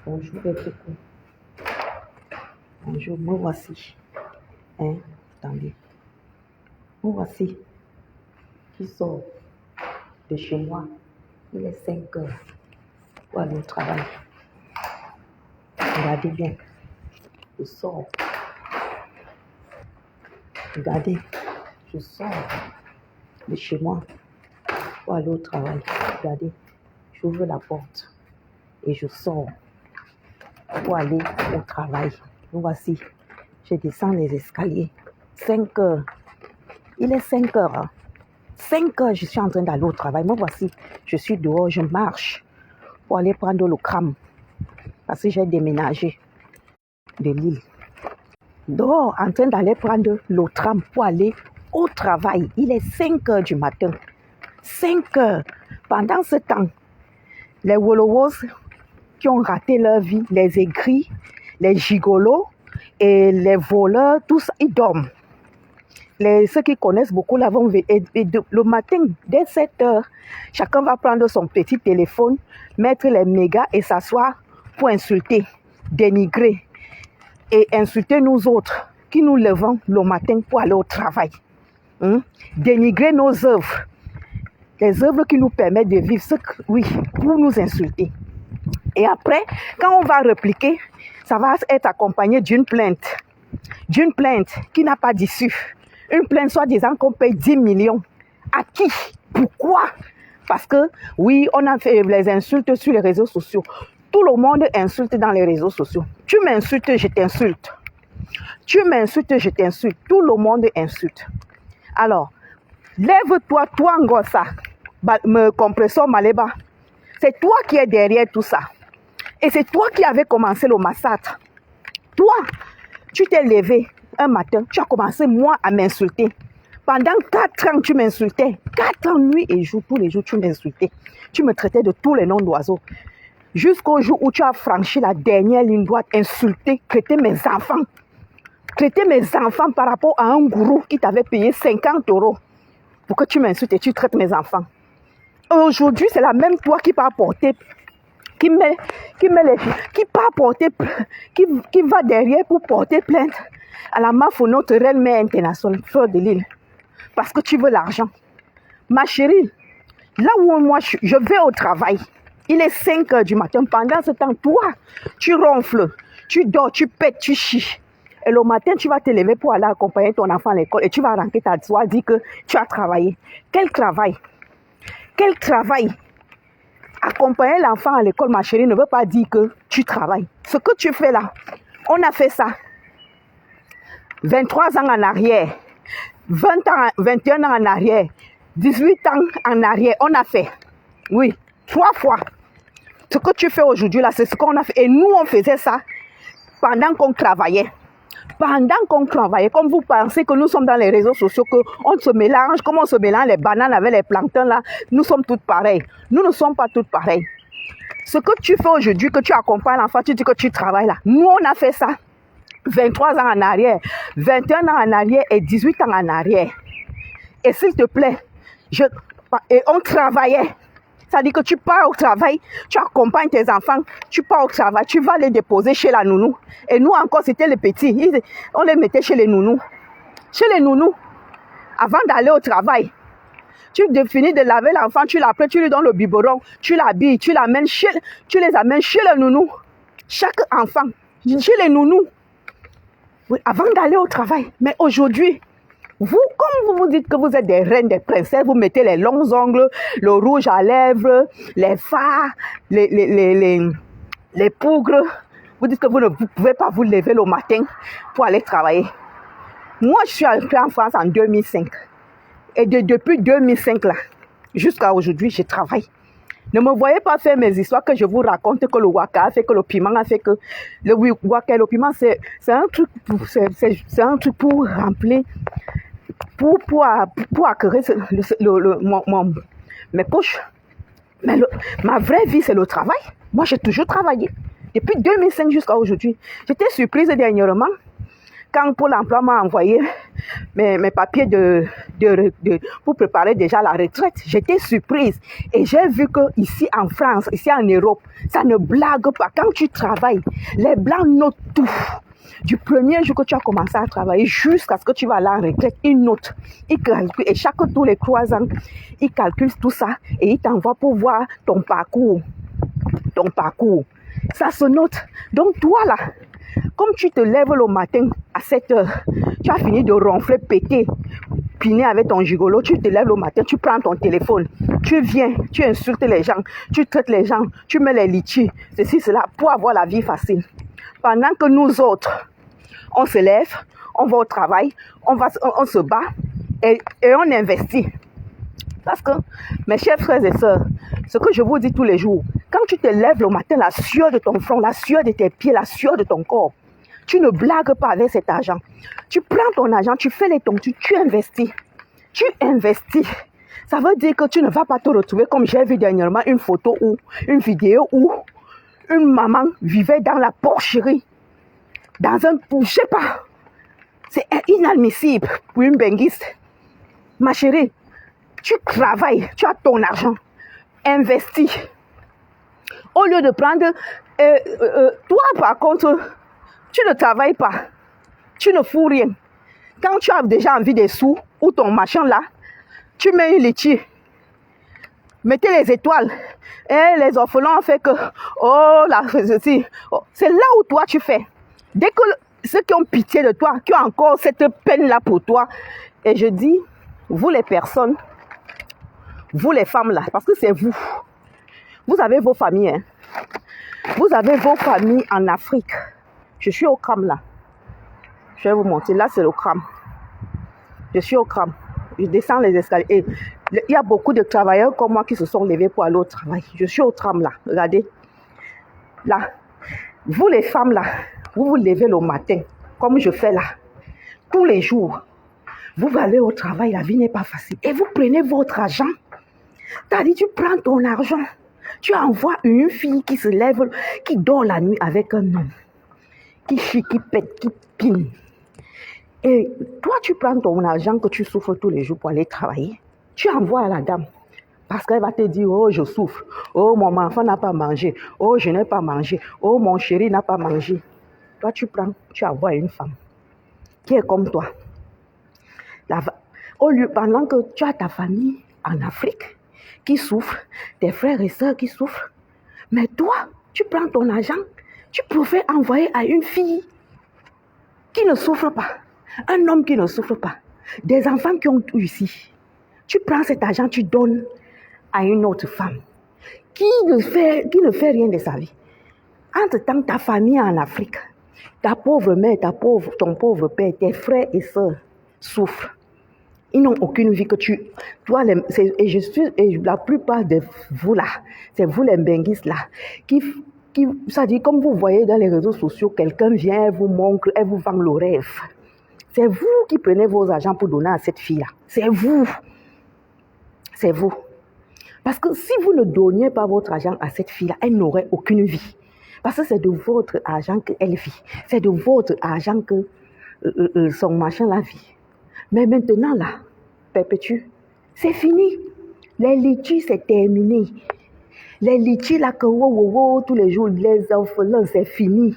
Bonjour les cocos. Bonjour, me voici. Attendez. Me voici. Qui sort de chez moi. Il est 5 heures pour aller au travail. Regardez bien. Je sors. Regardez. Je sors de chez moi pour aller au travail. Regardez. J'ouvre la porte et je sors pour aller au travail. Me voici. Je descends les escaliers. 5 heures. Il est 5 heures. Hein. 5 heures, je suis en train d'aller au travail. Me voici. Je suis dehors, je marche pour aller prendre le tram. Parce que j'ai déménagé de Lille. Dehors, en train d'aller prendre le tram pour aller au travail. Il est 5 heures du matin. 5 heures. Pendant ce temps, les Wolowos qui ont raté leur vie, les aigris, les gigolos et les voleurs, tous, ils dorment. Ceux qui connaissent beaucoup là vont le matin, dès 7 heures, chacun va prendre son petit téléphone, mettre les mégas et s'asseoir pour insulter, dénigrer et insulter nous autres qui nous levons le matin pour aller au travail. Dénigrer nos œuvres, les œuvres qui nous permettent de vivre, pour nous insulter. Et après, quand on va répliquer, ça va être accompagné d'une plainte qui n'a pas d'issue. Une plainte soi-disant qu'on paye 10 millions. À qui? Pourquoi? Parce que, oui, on a fait les insultes sur les réseaux sociaux. Tout le monde insulte dans les réseaux sociaux. Tu m'insultes, je t'insulte. Tu m'insultes, je t'insulte. Tout le monde insulte. Alors, lève-toi, toi, Ngossa, me compresseur Maleba. C'est toi qui es derrière tout ça. Et c'est toi qui avais commencé le massacre. Toi, tu t'es levé un matin, tu as commencé, moi, à m'insulter. Pendant 4 ans, tu m'insultais. 4 ans, nuit et jour, tous les jours, tu m'insultais. Tu me traitais de tous les noms d'oiseaux. Jusqu'au jour où tu as franchi la dernière ligne droite, insulter, traiter mes enfants. Traiter mes enfants par rapport à un gourou qui t'avait payé 50 € pour que tu m'insultes et tu traites mes enfants. Aujourd'hui, c'est la même toi qui va porter, qui va derrière pour porter plainte à la MAF, notre reine mère internationale, Fleur de Lille. Parce que tu veux l'argent. Ma chérie, là où moi je vais au travail, il est 5 heures du matin. Pendant ce temps, toi, tu ronfles, tu dors, tu pètes, tu chies. Et le matin, tu vas te lever pour aller accompagner ton enfant à l'école et tu vas rentrer ta soie, dire que tu as travaillé. Quel travail? Quel travail? Accompagner l'enfant à l'école, ma chérie, ne veut pas dire que tu travailles. Ce que tu fais là, on a fait ça 23 ans en arrière, 21 ans en arrière, 18 ans en arrière, on a fait. Oui, 3 fois. Ce que tu fais aujourd'hui là, c'est ce qu'on a fait. Et nous, on faisait ça pendant qu'on travaillait. Pendant qu'on travaillait, comme vous pensez que nous sommes dans les réseaux sociaux, qu'on se mélange, comme on se mélange les bananes avec les planctons là, nous sommes toutes pareilles. Nous ne sommes pas toutes pareilles. Ce que tu fais aujourd'hui, que tu accompagnes l'enfant, tu dis que tu travailles là. Nous, on a fait ça 23 ans en arrière, 21 ans en arrière et 18 ans en arrière. Et s'il te plaît, et on travaillait. Ça dit que tu pars au travail, tu accompagnes tes enfants, tu pars au travail, tu vas les déposer chez la nounou. Et nous encore, c'était les petits. On les mettait chez les nounous. Chez les nounous, avant d'aller au travail. Tu finis de laver l'enfant, tu l'apprends, tu lui donnes le biberon, tu l'habilles, tu les amènes chez le nounou. Chaque enfant, chez les nounous. Oui, avant d'aller au travail. Mais aujourd'hui, vous, comme vous vous dites que vous êtes des reines, des princesses, vous mettez les longs ongles, le rouge à lèvres, les fards, les pougres. Vous dites que vous ne pouvez pas vous lever le matin pour aller travailler. Moi, je suis entrée en France en 2005. Et depuis 2005 là, jusqu'à aujourd'hui, je travaille. Ne me voyez pas faire mes histoires que je vous raconte que le waka a fait, que le piment a fait, que le waka et le piment, c'est un truc pour remplir, pour acquérir mes poches. Mais ma vraie vie, c'est le travail. Moi, j'ai toujours travaillé. Depuis 2005 jusqu'à aujourd'hui. J'étais surprise dernièrement quand Pôle emploi m'a envoyé mes papiers pour préparer déjà la retraite. J'étais surprise et j'ai vu que ici en France, ici en Europe, ça ne blague pas. Quand tu travailles, les Blancs notent tout. Du premier jour que tu as commencé à travailler jusqu'à ce que tu vas à la retraite, ils notent, ils calculent. Et tous les 3 ans, ils calculent tout ça et ils t'envoient pour voir ton parcours. Ça se note. Donc toi là, comme tu te lèves le matin à 7 heures, tu as fini de ronfler, péter, piner avec ton gigolo, tu te lèves le matin, tu prends ton téléphone, tu viens, tu insultes les gens, tu traites les gens, tu mets les litchis, ceci, cela, pour avoir la vie facile. Pendant que nous autres, on se lève, on va au travail, on se bat et on investit. Parce que, mes chers frères et sœurs, ce que je vous dis tous les jours, quand tu te lèves le matin, la sueur de ton front, la sueur de tes pieds, la sueur de ton corps, tu ne blagues pas avec cet argent. Tu prends ton argent, tu fais les tontures, tu investis. Tu investis. Ça veut dire que tu ne vas pas te retrouver comme j'ai vu dernièrement une photo ou une vidéo où une maman vivait dans la porcherie, dans un... Je sais pas. C'est inadmissible pour une benguiste. Ma chérie, tu travailles, tu as ton argent, investis. Au lieu de prendre... toi, par contre, tu ne travailles pas. Tu ne fous rien. Quand tu as déjà envie des sous, ou ton machin là, tu mets une litchi. Mettez les étoiles. Et les orphelins ont fait que... Oh, là, c'est là où toi tu fais. Dès que ceux qui ont pitié de toi, qui ont encore cette peine-là pour toi, et je dis, vous les personnes, vous les femmes là, parce que c'est vous. Vous avez vos familles, hein. Vous avez vos familles en Afrique. Je suis au Cram là. Je vais vous montrer. Là, c'est le Cram. Je suis au Cram. Je descends les escaliers. Et il y a beaucoup de travailleurs comme moi qui se sont levés pour aller au travail. Je suis au tram là. Regardez. Là. Vous les femmes là, vous vous levez le matin, comme je fais là. Tous les jours. Vous allez au travail, la vie n'est pas facile. Et vous prenez votre argent. T'as dit, tu prends ton argent. Tu envoies une fille qui se lève, qui dort la nuit avec un homme. Qui chie, qui pète, qui pine. Et toi, tu prends ton argent que tu souffres tous les jours pour aller travailler. Tu envoies à la dame. Parce qu'elle va te dire, oh, je souffre. Oh, mon enfant n'a pas mangé. Oh, je n'ai pas mangé. Oh, mon chéri n'a pas mangé. Toi, tu prends, tu envoies une femme qui est comme toi. Au lieu, pendant que tu as ta famille en Afrique qui souffre, tes frères et sœurs qui souffrent, mais toi, tu prends ton argent, tu préfères envoyer à une fille qui ne souffre pas, un homme qui ne souffre pas, des enfants qui ont tout ici. Tu prends cet argent, tu donnes à une autre femme qui ne fait rien de sa vie. Entre-temps, ta famille est en Afrique, ta pauvre mère, ton pauvre père, tes frères et sœurs souffrent. Ils n'ont aucune vie que tu... Toi, et la plupart de vous là, c'est vous les benguistes là, ça dit, comme vous voyez dans les réseaux sociaux, quelqu'un vient, elle vous montre, elle vous vend le rêve. C'est vous qui prenez vos argent pour donner à cette fille-là. C'est vous. C'est vous. Parce que si vous ne donniez pas votre argent à cette fille-là, elle n'aurait aucune vie. Parce que c'est de votre argent qu'elle vit. C'est de votre argent que son machin-là vit. Mais maintenant, là, perpétue, c'est fini. Les litchis, c'est terminé. Les litchis, là, que tous les jours, les orphelins, c'est fini.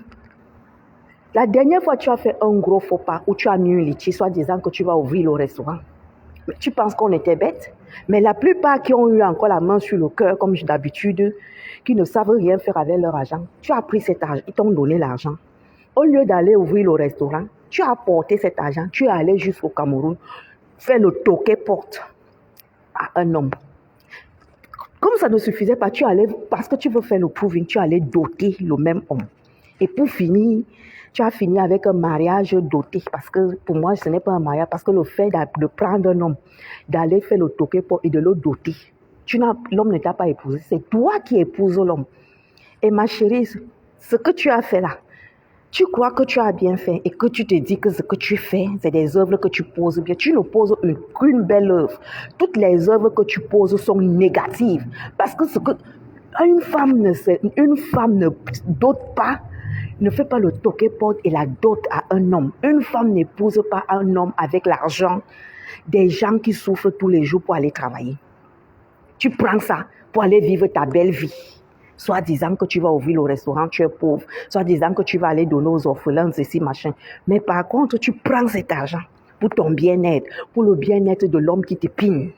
La dernière fois, tu as fait un gros faux pas où tu as mis une litchi, soit disant que tu vas ouvrir le restaurant. Mais tu penses qu'on était bêtes? Mais la plupart qui ont eu encore la main sur le cœur, comme d'habitude, qui ne savent rien faire avec leur argent, tu as pris cet argent, ils t'ont donné l'argent. Au lieu d'aller ouvrir le restaurant, tu as apporté cet argent, tu es allé jusqu'au Cameroun, faire le toquet porte à un homme. Comme ça ne suffisait pas, tu allais, parce que tu veux faire le proving, tu allais doter le même homme. Et pour finir, tu as fini avec un mariage doté. Parce que pour moi, ce n'est pas un mariage. Parce que le fait de prendre un homme, d'aller faire le toquet et de le doter, l'homme ne t'a pas épousé. C'est toi qui épouses l'homme. Et ma chérie, ce que tu as fait là, tu crois que tu as bien fait et que tu te dis que ce que tu fais, c'est des œuvres que tu poses bien. Tu ne poses qu'une belle œuvre. Toutes les œuvres que tu poses sont négatives. Parce que une femme ne dote pas, ne fais pas le toquet-porte et la dot à un homme. Une femme n'épouse pas un homme avec l'argent des gens qui souffrent tous les jours pour aller travailler. Tu prends ça pour aller vivre ta belle vie. Soit disant que tu vas ouvrir le restaurant, tu es pauvre. Soit disant que tu vas aller donner aux orphelins, ceci, machin. Mais par contre, tu prends cet argent pour ton bien-être, pour le bien-être de l'homme qui te pine.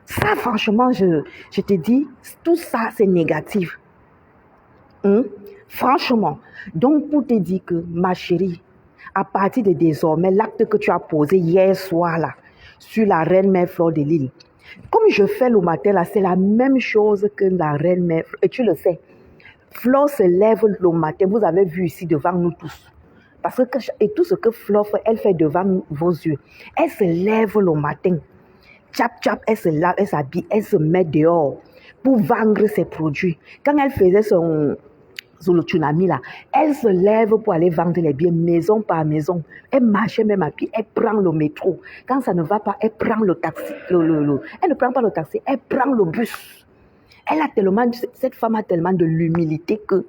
Ça, franchement, je te dis, tout ça, c'est négatif. Franchement. Donc, pour te dire que, ma chérie, à partir de désormais, l'acte que tu as posé hier soir, là, sur la reine-mère Fleur de Lys, comme je fais le matin, là, c'est la même chose que la reine-mère. Et tu le sais, Fleur se lève le matin, vous avez vu ici devant nous tous. Parce que, et tout ce que Fleur fait, elle fait devant vos yeux. Elle se lève le matin. Tchap, tchap, elle se lave, elle s'habille, elle se met dehors pour vendre ses produits. Quand elle faisait sur le tsunami là, elle se lève pour aller vendre les biens maison par maison. Elle marchait même à pied, elle prend le métro. Quand ça ne va pas, elle prend le taxi. Elle ne prend pas le taxi, elle prend le bus. Cette femme a tellement de l'humilité que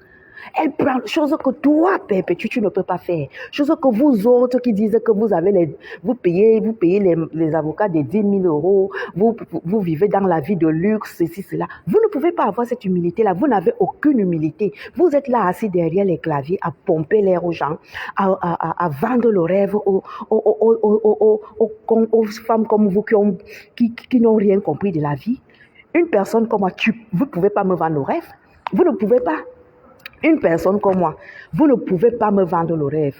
elle prend chose que toi, Pépé, tu ne peux pas faire. Chose que vous autres qui disent que vous payez les avocats des 10 000 euros, vous vivez dans la vie de luxe, ceci, cela. Vous ne pouvez pas avoir cette humilité-là. Vous n'avez aucune humilité. Vous êtes là assis derrière les claviers à pomper l'air aux gens, à vendre le rêve aux femmes comme vous qui n'ont rien compris de la vie. Une personne comme moi, vous ne pouvez pas me vendre le rêve. Vous ne pouvez pas. Une personne comme moi, vous ne pouvez pas me vendre le rêve.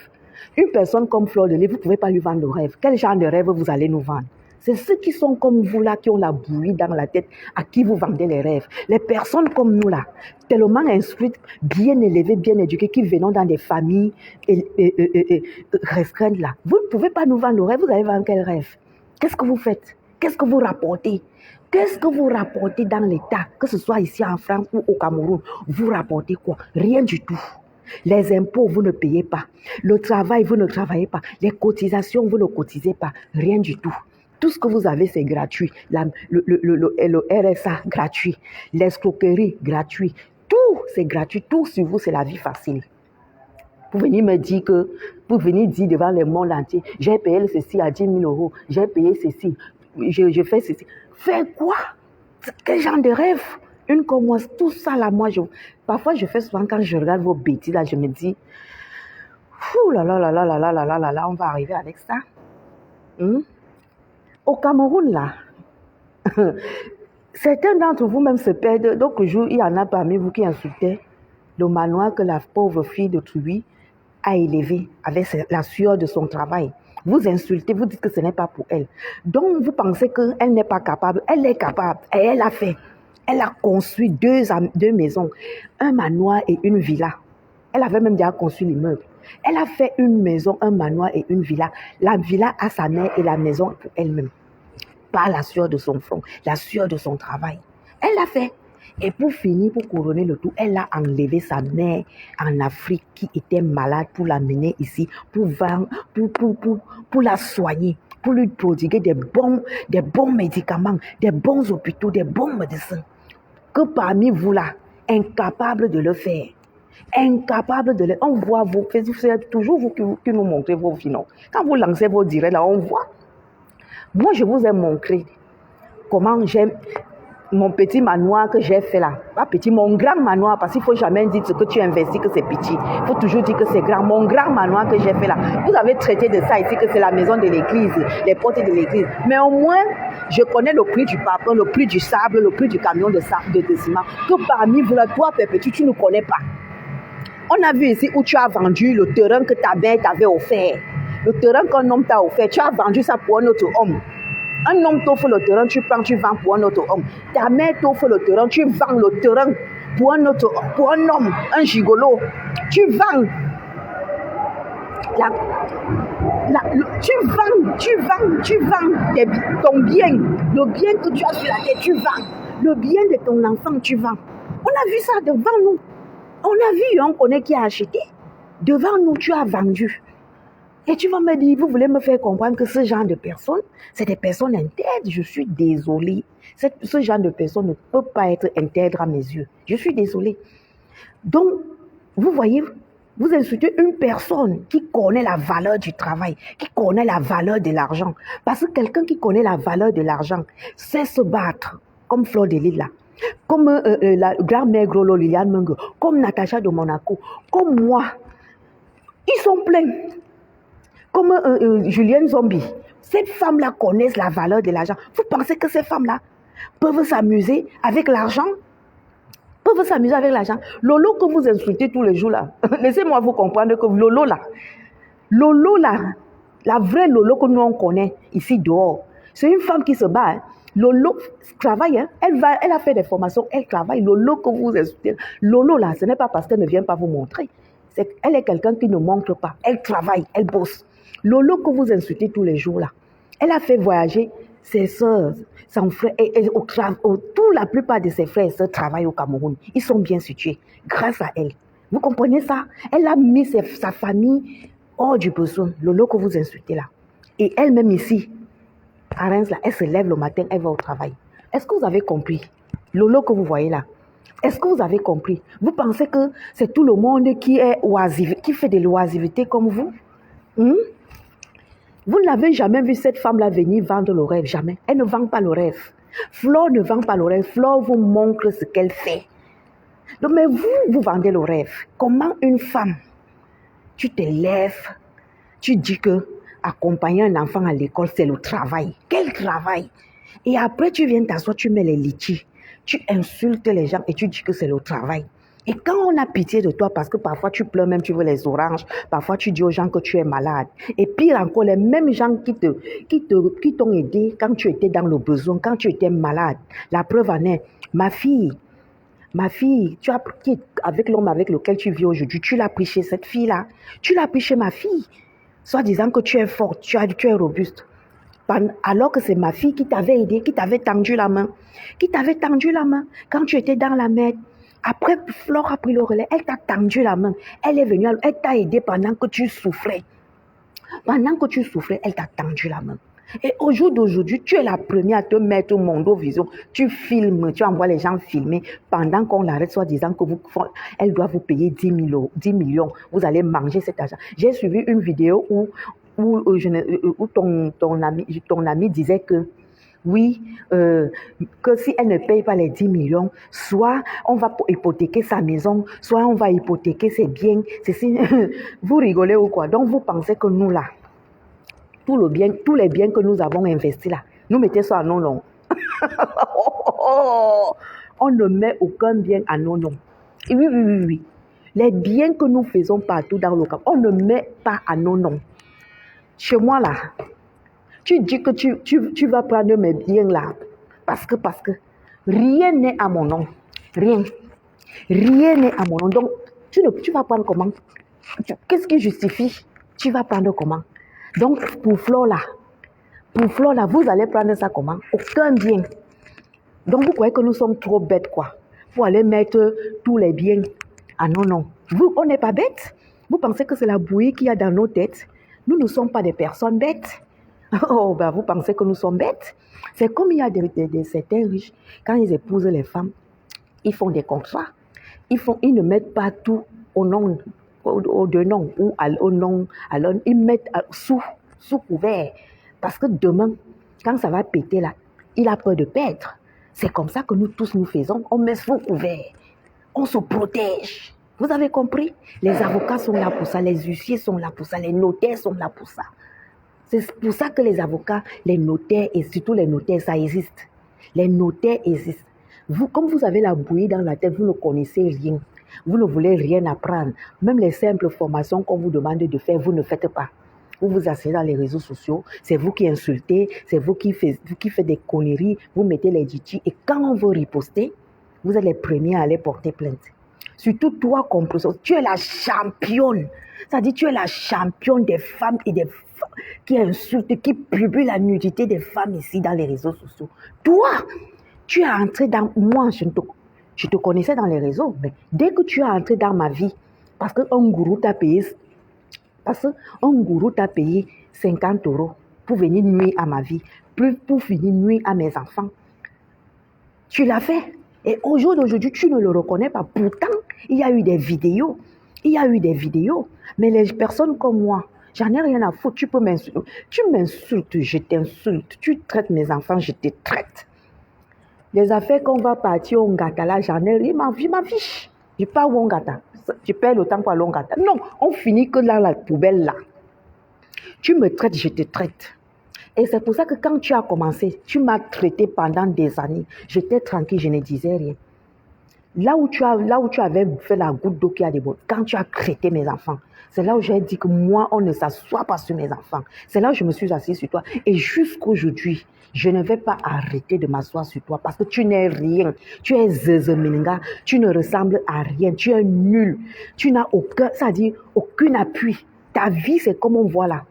Une personne comme Fleur de Lys, vous ne pouvez pas lui vendre le rêve. Quel genre de rêve vous allez nous vendre? C'est ceux qui sont comme vous là, qui ont la bouillie dans la tête, à qui vous vendez les rêves. Les personnes comme nous là, tellement instruites, bien élevées, bien éduquées, qui venons dans des familles restreintes là. Vous ne pouvez pas nous vendre le rêve. Vous allez vendre quel rêve? Qu'est-ce que vous faites? Qu'est-ce que vous rapportez? Qu'est-ce que vous rapportez dans l'État, que ce soit ici en France ou au Cameroun? Vous rapportez quoi? Rien du tout. Les impôts, vous ne payez pas. Le travail, vous ne travaillez pas. Les cotisations, vous ne cotisez pas. Rien du tout. Tout ce que vous avez, c'est gratuit. Le RSA, gratuit. L'escroquerie, gratuit. Tout, c'est gratuit. Tout sur vous, c'est la vie facile. Pour venir me dire pour venir dire devant le monde entier, j'ai payé ceci à 10 000 euros, j'ai payé ceci, je fais ceci. Fais quoi? Quel genre de rêve? Une comme moi, tout ça là, parfois je fais souvent quand je regarde vos bêtises là, je me dis, ouh là là là là là là là là là là, on va arriver avec ça. Au Cameroun là, certains d'entre vous même se perdent. D'autres jours, il y en a parmi vous qui insultaient le manoir que la pauvre fille de Trouy a élevé avec la sueur de son travail. Vous insultez, vous dites que ce n'est pas pour elle. Donc, vous pensez qu'elle n'est pas capable. Elle est capable et elle a fait. Elle a construit deux maisons, un manoir et une villa. Elle avait même déjà construit l'immeuble. Elle a fait une maison, un manoir et une villa. La villa à sa mère et la maison pour elle-même. Par la sueur de son front, la sueur de son travail. Elle l'a fait. Et pour finir, pour couronner le tout, elle a enlevé sa mère en Afrique qui était malade pour l'amener ici, pour la soigner, pour lui prodiguer des bons médicaments, des bons hôpitaux, des bons médecins. Que parmi vous là, incapables de le faire, incapables de le... On voit c'est toujours vous qui nous montrez vos finances. Quand vous lancez vos directs là, on voit. Moi, je vous ai montré comment j'aime mon petit manoir que j'ai fait là. Pas petit, mon grand manoir, parce qu'il ne faut jamais dire ce que tu investis que c'est petit. Il faut toujours dire que c'est grand. Mon grand manoir que j'ai fait là. Vous avez traité de ça ici, que c'est la maison de l'église, les portes de l'église. Mais au moins, je connais le prix du papier, le prix du sable, le prix du camion de ciment. Que parmi vous là, toi, petit, tu ne connais pas. On a vu ici où tu as vendu le terrain que ta mère t'avait offert. Le terrain qu'un homme t'a offert, tu as vendu ça pour un autre homme. Un homme t'offre le terrain, tu prends, tu vends pour un autre homme. Ta mère t'offre le terrain, tu vends le terrain pour un autre homme, pour un homme, un gigolo. Tu vends. Tu vends ton bien. Le bien que tu as sur la tête, tu vends. Le bien de ton enfant, tu vends. On a vu ça devant nous. On a vu, on connaît qui a acheté. Devant nous, tu as vendu. Et tu vas me dire, vous voulez me faire comprendre que ce genre de personnes, c'est des personnes intègres. Je suis désolée. Ce genre de personnes ne peut pas être intègre à mes yeux. Je suis désolée. Donc, vous voyez, Vous insultez une personne qui connaît la valeur du travail, qui connaît la valeur de l'argent. Parce que quelqu'un qui connaît la valeur de l'argent sait se battre, comme Fleur de Lys là, comme la grand-mère Grolo, Liliane Mungo, comme Natacha de Monaco, comme moi. Ils sont pleins. Comme Julienne Zombie. Ces femmes-là connaissent la valeur de l'argent. Vous pensez que ces femmes-là peuvent s'amuser avec l'argent? Peuvent s'amuser avec l'argent. Lolo que vous insultez tous les jours là, laissez-moi vous comprendre que Lolo là, la vraie Lolo que nous on connaît ici dehors, c'est une femme qui se bat. Hein. Lolo travaille, hein. Elle a fait des formations, elle travaille. Lolo que vous insultez, Lolo là, ce n'est pas parce qu'elle ne vient pas vous montrer. Elle est quelqu'un qui ne montre pas. Elle travaille, elle bosse. Lolo que vous insultez tous les jours là, elle a fait voyager ses soeurs, son frère, et la plupart de ses frères et soeurs travaillent au Cameroun. Ils sont bien situés grâce à elle. Vous comprenez ça? Elle a mis sa famille hors du besoin. Lolo que vous insultez là. Et elle-même ici, à Reims, là, elle se lève le matin, elle va au travail. Est-ce que vous avez compris? Lolo que vous voyez là. Est-ce que vous avez compris? Vous pensez que c'est tout le monde qui est oisif, qui fait de l'oisiveté comme vous? Vous n'avez jamais vu cette femme-là venir vendre le rêve, jamais. Elle ne vend pas le rêve. Flore ne vend pas le rêve. Flore vous montre ce qu'elle fait. Donc, mais vous vendez le rêve. Comment une femme, tu te lèves, tu dis que accompagner un enfant à l'école, c'est le travail. Quel travail? Et après, tu viens t'asseoir, tu mets les litchis, tu insultes les gens et tu dis que c'est le travail. Et quand on a pitié de toi, parce que parfois tu pleures même, tu veux les oranges, parfois tu dis aux gens que tu es malade. Et pire encore, les mêmes gens qui t'ont aidé quand tu étais dans le besoin, quand tu étais malade. La preuve en est, ma fille, tu as pris avec l'homme avec lequel tu vis aujourd'hui, tu l'as pris chez cette fille-là. Tu l'as pris chez ma fille, soit disant que tu es forte, tu es robuste. Alors que c'est ma fille qui t'avait aidé, qui t'avait tendu la main. Quand tu étais dans la merde. Après, Flore a pris le relais, elle t'a tendu la main. Elle est venue, elle t'a aidé pendant que tu souffrais. Elle t'a tendu la main. Et au jour d'aujourd'hui, tu es la première à te mettre au Mondovision. Tu filmes, tu envoies les gens filmer pendant qu'on l'arrête, soit disant que elle doit vous payer 10 millions. Vous allez manger cet argent. J'ai suivi une vidéo où ton ami disait que oui, que si elle ne paye pas les 10 millions, soit on va hypothéquer sa maison, soit on va hypothéquer ses biens. Vous rigolez ou quoi? Donc vous pensez que nous là, tous les biens que nous avons investis là, nous mettons ça à nos noms. On ne met aucun bien à nos noms. Oui. Les biens que nous faisons partout dans le camp, on ne met pas à nos noms. Chez moi là, tu dis que tu vas prendre mes biens là, parce que rien n'est à mon nom. Rien n'est à mon nom. Donc, tu vas prendre comment? Qu'est-ce qui justifie? Tu vas prendre comment? Donc, pour Flore là, vous allez prendre ça comment? Aucun bien. Donc, vous croyez que nous sommes trop bêtes, quoi, pour aller mettre tous les biens à nos noms. On n'est pas bêtes. Vous pensez que c'est la bouillie qu'il y a dans nos têtes? Nous ne sommes pas des personnes bêtes. Vous pensez que nous sommes bêtes? C'est comme il y a certains riches, quand ils épousent les femmes, ils font des contrats. Ils ne mettent pas tout au nom, au deux noms ou au nom. Alors, ils mettent sous couvert. Parce que demain, quand ça va péter là, il a peur de perdre. C'est comme ça que nous tous nous faisons. On met sous couvert. On se protège. Vous avez compris? Les avocats sont là pour ça, les huissiers sont là pour ça, les notaires sont là pour ça. C'est pour ça que les avocats, les notaires et surtout les notaires, ça existe. Les notaires existent. Vous, comme vous avez la bouillie dans la tête, vous ne connaissez rien. Vous ne voulez rien apprendre. Même les simples formations qu'on vous demande de faire, vous ne faites pas. Vous vous asseyez dans les réseaux sociaux, c'est vous qui insultez, c'est vous qui faites des conneries, vous mettez les ditchis et quand on veut riposter, vous êtes les premiers à aller porter plainte. Surtout toi, compression, tu es la championne. C'est-à-dire, tu es la championne des femmes et des femmes qui insultent, qui publient la nudité des femmes ici dans les réseaux sociaux. Toi, tu es entré dans... Moi, je te connaissais dans les réseaux, mais dès que tu es entré dans ma vie, parce qu'un gourou t'a payé 50 € pour venir nuire à ma vie, pour venir nuire à mes enfants, tu l'as fait. Et au jour d'aujourd'hui, tu ne le reconnais pas. Pourtant, il y a eu des vidéos Il y a eu des vidéos, mais les personnes comme moi, j'en ai rien à foutre. Tu peux m'insulter. Tu m'insultes, je t'insulte. Tu traites mes enfants, je te traite. Les affaires qu'on va partir au Ngata, là, j'en ai rien, je m'en fiche. Je pars au Ngata. Je perds le temps pour aller au Ngata. Non, on finit que dans la poubelle, là. Tu me traites, je te traite. Et c'est pour ça que quand tu as commencé, tu m'as traité pendant des années. J'étais tranquille, je ne disais rien. Là où tu avais fait la goutte d'eau qui a débordé, quand tu as traité mes enfants, c'est là où j'ai dit que moi, on ne s'assoit pas sur mes enfants. C'est là où je me suis assise sur toi. Et jusqu'aujourd'hui, je ne vais pas arrêter de m'asseoir sur toi parce que tu n'es rien. Tu es Zezeminga. Tu ne ressembles à rien. Tu es nul. Tu n'as aucun, ça dit, aucun appui. Ta vie, c'est comme on voit là.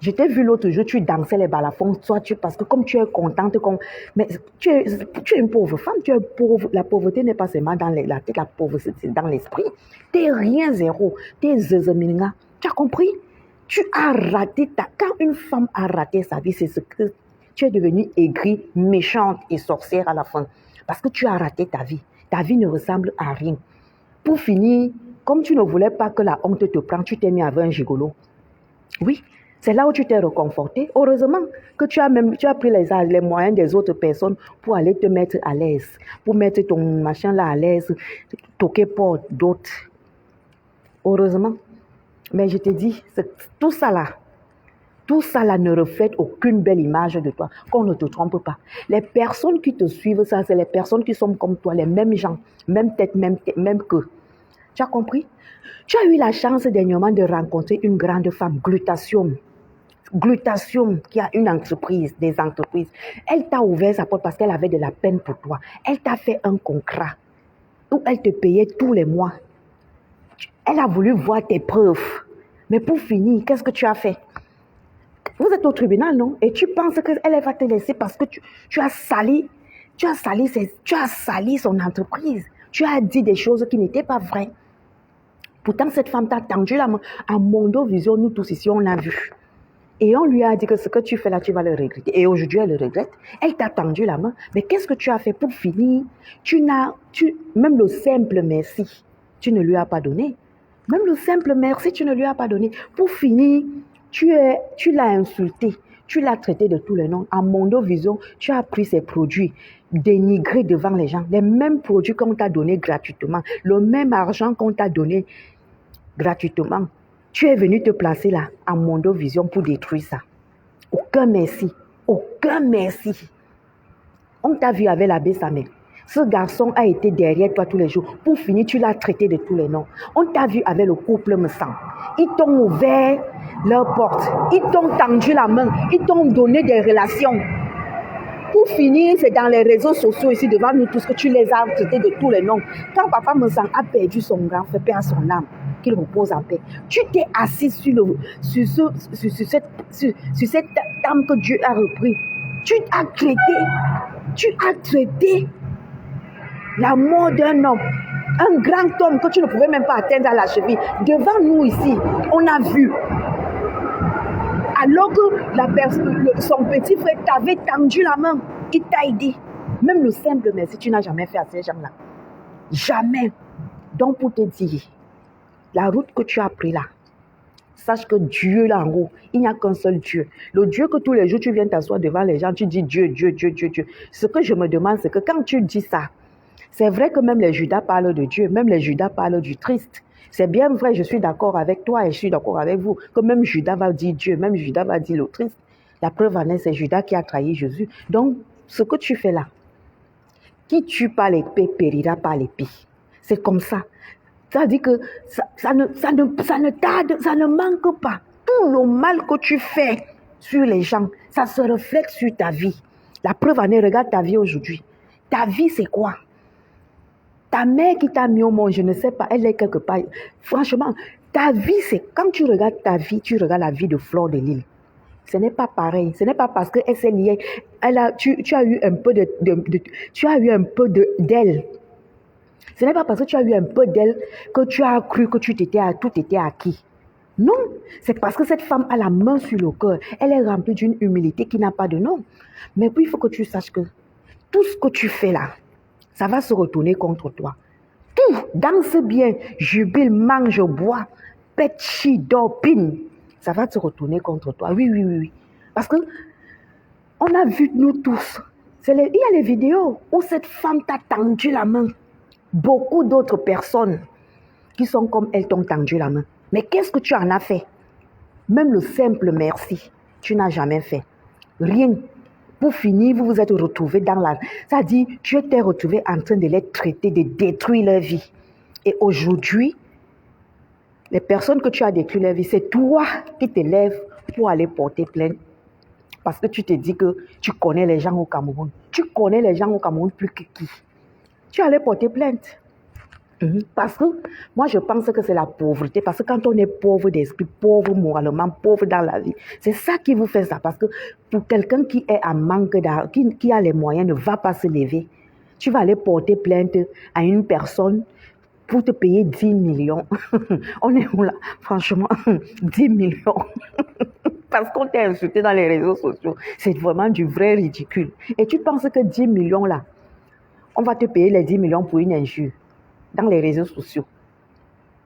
Je t'ai vu l'autre jour, tu dansais les balafons, parce que comme tu es contente, mais tu es une pauvre femme, tu es pauvre. La pauvreté n'est pas seulement dans la tête, la pauvreté c'est dans l'esprit. Tu n'es rien zéro, tu es zezeminga. Tu as compris? Tu as raté quand une femme a raté sa vie, c'est ce que tu es devenue aigrie, méchante et sorcière à la fin. Parce que tu as raté ta vie. Ta vie ne ressemble à rien. Pour finir, comme tu ne voulais pas que la honte te prenne, tu t'es mis avec un gigolo. Oui. C'est là où tu t'es reconforté. Heureusement que tu as pris les moyens des autres personnes pour aller te mettre à l'aise, pour mettre ton machin là à l'aise, toquer porte d'autres. Heureusement. Mais je te dis, tout ça là ne reflète aucune belle image de toi. Qu'on ne te trompe pas. Les personnes qui te suivent, ça, c'est les personnes qui sont comme toi, les mêmes gens, même tête, même queue. Tu as compris? Tu as eu la chance dernièrement de rencontrer une grande femme, Glutation, qui a une entreprise, des entreprises. Elle t'a ouvert sa porte parce qu'elle avait de la peine pour toi. Elle t'a fait un contrat où elle te payait tous les mois. Elle a voulu voir tes preuves. Mais pour finir, qu'est-ce que tu as fait? Vous êtes au tribunal, non? Et tu penses qu'elle va te laisser parce que tu as sali son entreprise. Tu as dit des choses qui n'étaient pas vraies. Pourtant, cette femme t'a tendu la main. À Mondo Vision, nous tous ici, on l'a vu. Et on lui a dit que ce que tu fais là, tu vas le regretter. Et aujourd'hui, elle le regrette. Elle t'a tendu la main. Mais qu'est-ce que tu as fait pour finir? Même le simple merci, tu ne lui as pas donné. Même le simple merci, tu ne lui as pas donné. Pour finir, tu l'as insulté. Tu l'as traité de tous les noms. À Mondo Vision, tu as pris ses produits, dénigrés devant les gens. Les mêmes produits qu'on t'a donné gratuitement. Le même argent qu'on t'a donné gratuitement. Tu es venu te placer là, à Mondo Vision, pour détruire ça. Aucun merci. Aucun merci. On t'a vu avec la Bessamé. Ce garçon a été derrière toi tous les jours. Pour finir, tu l'as traité de tous les noms. On t'a vu avec le couple Messang. Ils t'ont ouvert leur porte. Ils t'ont tendu la main. Ils t'ont donné des relations. Pour finir, c'est dans les réseaux sociaux ici devant nous tous que tu les as traités de tous les noms. Quand papa Messang a perdu son grand frère, père à son âme, qu'il repose en paix. Tu t'es assis sur cette dame que Dieu a repris. Tu as traité la mort d'un homme, un grand homme que tu ne pouvais même pas atteindre à la cheville. Devant nous ici, on a vu. Alors que son petit frère t'avait tendu la main, il t'a aidé. Même le simple merci, tu n'as jamais fait à ces gens-là. Jamais. Donc pour te dire, la route que tu as pris là, sache que Dieu là en haut, il n'y a qu'un seul Dieu. Le Dieu que tous les jours tu viens t'asseoir devant les gens, tu dis Dieu, Dieu, Dieu, Dieu, Dieu. Ce que je me demande, c'est que quand tu dis ça, c'est vrai que même les Judas parlent de Dieu, même les Judas parlent du triste. C'est bien vrai, je suis d'accord avec toi et je suis d'accord avec vous, que même Judas va dire Dieu, même Judas va dire le triste. La preuve en est, c'est Judas qui a trahi Jésus. Donc, ce que tu fais là, qui tue par l'épée périra par l'épée. C'est comme ça. Ça dit que ça ne manque pas. Tout le mal que tu fais sur les gens, ça se reflète sur ta vie. La preuve en est, regarde ta vie aujourd'hui. Ta vie, c'est quoi? Ta mère qui t'a mis au monde, je ne sais pas, elle est quelque part. Franchement, ta vie, c'est quand tu regardes ta vie, tu regardes la vie de Fleur de Lys. Ce n'est pas pareil. Ce n'est pas parce qu'elle s'est liée. Tu as eu un peu d'elle. Ce n'est pas parce que tu as eu un peu d'elle que tu as cru que tout était acquis. Non, c'est parce que cette femme a la main sur le cœur. Elle est remplie d'une humilité qui n'a pas de nom. Mais puis il faut que tu saches que tout ce que tu fais là, ça va se retourner contre toi. Tout danse bien, jubile, mange, bois, pète, chie, dors, pine. Ça va te retourner contre toi. Oui, oui, oui, oui. Parce que on a vu, nous tous, il y a les vidéos où cette femme t'a tendu la main. Beaucoup d'autres personnes qui sont comme elle t'ont tendu la main. Mais qu'est-ce que tu en as fait? Même le simple merci, tu n'as jamais fait. Rien. Pour finir, vous vous êtes retrouvés dans la... Ça dit, tu étais retrouvé en train de les traiter, de détruire leur vie. Et aujourd'hui, les personnes que tu as détruit leur vie, c'est toi qui te lèves pour aller porter plainte. Parce que tu te dis que tu connais les gens au Cameroun. Tu connais les gens au Cameroun plus que qui. Tu allais porter plainte. Parce que moi, je pense que c'est la pauvreté. Parce que quand on est pauvre d'esprit, pauvre moralement, pauvre dans la vie, c'est ça qui vous fait ça. Parce que pour quelqu'un qui est en manque d'argent, qui a les moyens, ne va pas se lever. Tu vas aller porter plainte à une personne pour te payer 10 millions. On est où là? Franchement, 10 millions. Parce qu'on t'a insulté dans les réseaux sociaux. C'est vraiment du vrai ridicule. Et tu penses que 10 millions là, on va te payer les 10 millions pour une injure dans les réseaux sociaux.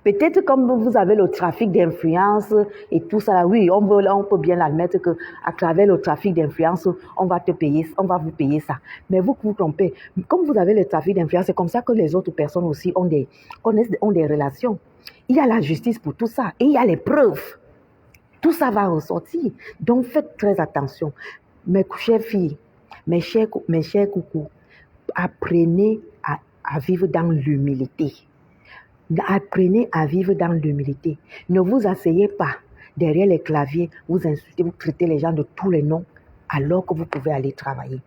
Peut-être comme vous avez le trafic d'influence et tout ça, oui, on peut bien l'admettre qu'à travers le trafic d'influence, on va vous payer ça. Mais vous trompez. Comme vous avez le trafic d'influence, c'est comme ça que les autres personnes aussi ont des relations. Il y a la justice pour tout ça et il y a les preuves. Tout ça va ressortir. Donc faites très attention. Mes chères filles, mes chers coucous, apprenez à vivre dans l'humilité. Apprenez à vivre dans l'humilité. Ne vous asseyez pas derrière les claviers, vous insultez, vous traitez les gens de tous les noms alors que vous pouvez aller travailler.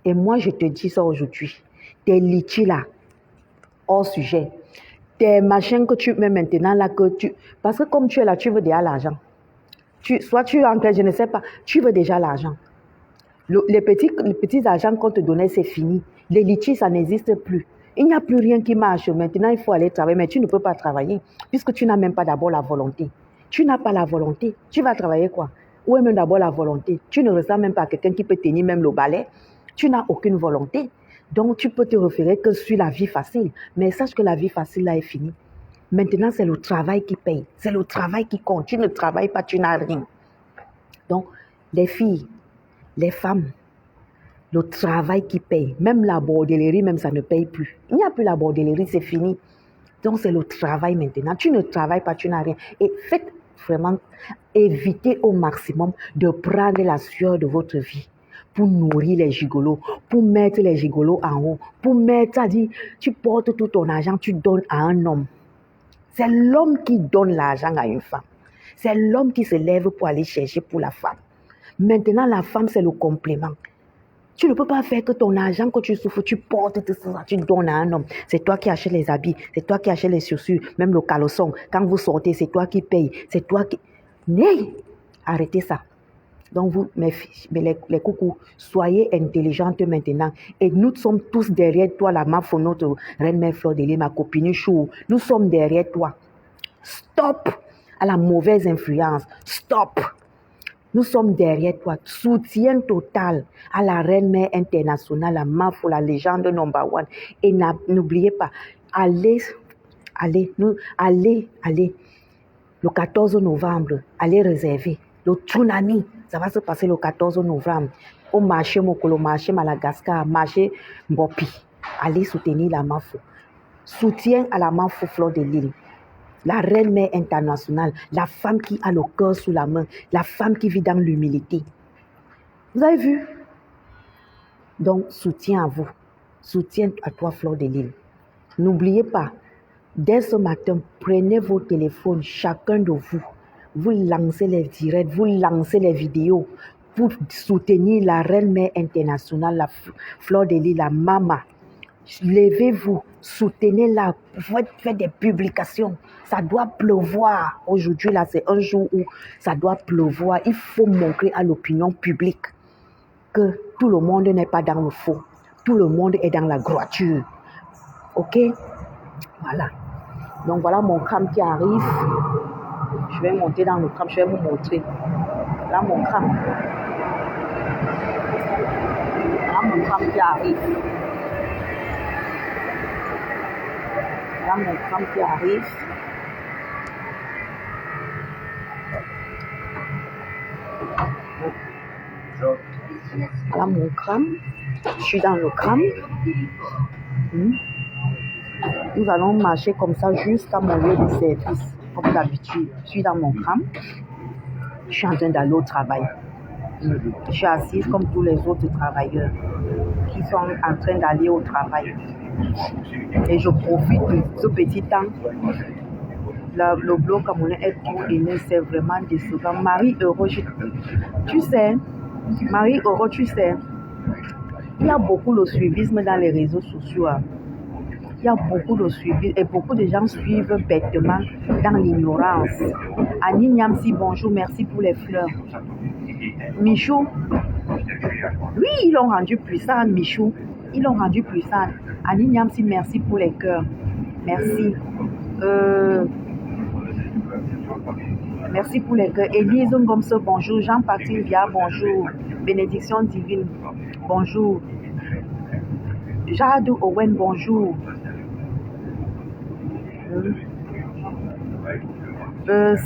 Et moi, je te dis ça aujourd'hui. Tes litchis là, hors sujet. Tes machins que tu mets maintenant là, parce que comme tu es là, tu veux déjà l'argent. Soit tu es en train, je ne sais pas, tu veux déjà l'argent. Les petits argents qu'on te donnait, c'est fini. Les litchis, ça n'existe plus. Il n'y a plus rien qui marche. Maintenant, il faut aller travailler, mais tu ne peux pas travailler puisque tu n'as même pas d'abord la volonté. Tu n'as pas la volonté. Tu vas travailler quoi? Où est même d'abord la volonté? Tu ne ressens même pas quelqu'un qui peut tenir même le balai. Tu n'as aucune volonté. Donc, tu peux te référer que sur la vie facile. Mais sache que la vie facile, là, est finie. Maintenant, c'est le travail qui paye. C'est le travail qui compte. Tu ne travailles pas, tu n'as rien. Donc, les filles, les femmes, le travail qui paye. Même la bordellerie, même ça ne paye plus. Il n'y a plus la bordellerie, c'est fini. Donc, c'est le travail maintenant. Tu ne travailles pas, tu n'as rien. Et faites vraiment, évitez au maximum de prendre la sueur de votre vie pour nourrir les gigolos, pour mettre les gigolos en haut, pour mettre, c'est-à-dire, tu portes tout ton argent, tu donnes à un homme. C'est l'homme qui donne l'argent à une femme. C'est l'homme qui se lève pour aller chercher pour la femme. Maintenant, la femme, c'est le complément. Tu ne peux pas faire que ton argent que tu souffres, tu portes tout ça, tu donnes à un homme. C'est toi qui achètes les habits, c'est toi qui achètes les chaussures, même le caleçon. Quand vous sortez, c'est toi qui payes, c'est toi qui... Nee, arrêtez ça. Donc vous, mes filles, les coucous, soyez intelligentes maintenant. Et nous sommes tous derrière toi, la Mafo, notre reine mère Fleur de Lys, ma copine Chou. Nous sommes derrière toi. Stop à la mauvaise influence. Stop. Nous sommes derrière toi. Soutien total à la reine mère internationale, la Mafo, la légende number one. Et n'oubliez pas, allez. Le 14 novembre, allez réserver. Le tsunami, ça va se passer le 14 novembre. Au marché Mokolo, marché Madagascar, marché Mbopi. Allez soutenir la Mafo. Soutien à la Mafo Fleur de Lys. La reine mère internationale, la femme qui a le cœur sous la main, la femme qui vit dans l'humilité. Vous avez vu? Donc, soutien à vous. Soutien à toi, Fleur de Lys. N'oubliez pas, dès ce matin, prenez vos téléphones, chacun de vous. Vous lancez les directs, vous lancez les vidéos pour soutenir la reine mère internationale, la Fleur de Lys, la Mama. Levez-vous, soutenez-la, faites des publications. Ça doit pleuvoir. Aujourd'hui, là, c'est un jour où ça doit pleuvoir. Il faut montrer à l'opinion publique que tout le monde n'est pas dans le faux. Tout le monde est dans la droiture. OK? Voilà. Donc, voilà mon crâne qui arrive. Je vais monter dans le crâne, je vais vous montrer. Là, mon crâne. Là, mon crâne qui arrive. Là, mon crâne qui arrive. Voilà mon crâne. Je suis dans le crâne. Nous allons marcher comme ça jusqu'à mon lieu de service, comme d'habitude. Je suis dans mon crâne. Je suis en train d'aller au travail. Je suis assise comme tous les autres travailleurs qui sont en train d'aller au travail. Et je profite de ce petit temps. Le bloc camerounais est tout aîné, c'est vraiment décevant. Marie Euro, tu sais, Marie Euro, tu sais, il y a beaucoup de suivisme dans les réseaux sociaux. Il y a beaucoup de suivi et beaucoup de gens suivent bêtement dans l'ignorance. Annie Niamsi, bonjour, merci pour les fleurs. Michou, oui, ils l'ont rendu puissant, Michou. Ils l'ont rendu puissant. Annie Niamsi, merci pour les cœurs. Merci. Merci pour les cœurs. Élise Ngomso, bonjour. Jean-Patrick Via, bonjour. Bénédiction divine, bonjour. Jade Owen, bonjour.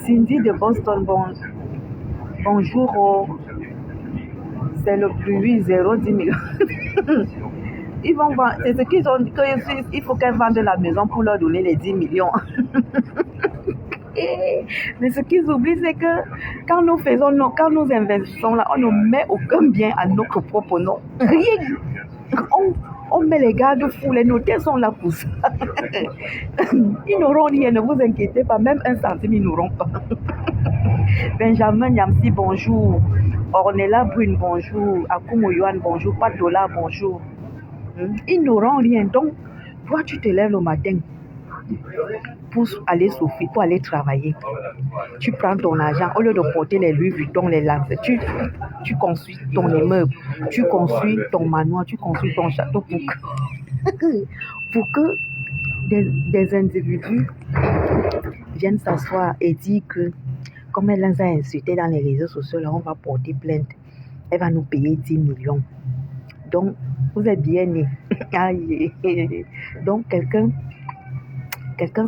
Cindy de Boston, bonjour. C'est le plus 0,10 millions. Ils vont vendre, c'est ce qu'ils ont dit, il faut qu'elles vendent la maison pour leur donner les 10 millions. Mais ce qu'ils oublient, c'est que quand nous investissons là, on ne met aucun bien à notre propre nom. Rien. On met les garde-fous, les notaires sont là pour ça. Ils n'auront rien, ne vous inquiétez pas, même un centime, ils n'auront pas. Benjamin Yamsi, bonjour. Ornella Brune, bonjour. Akumo Yohan, bonjour. Pat Dollar, bonjour. Ils n'auront rien. Donc, toi, tu te lèves le matin pour aller souffrir, pour aller travailler. Tu prends ton argent, au lieu de porter les Louis Vuitton, les lances, tu construis ton immeuble, tu construis ton manoir, tu construis ton château pour que des individus viennent s'asseoir et dire que comme elle les a insultés dans les réseaux sociaux, là, on va porter plainte. Elle va nous payer 10 millions. Donc, vous êtes bien nés. Donc, quelqu'un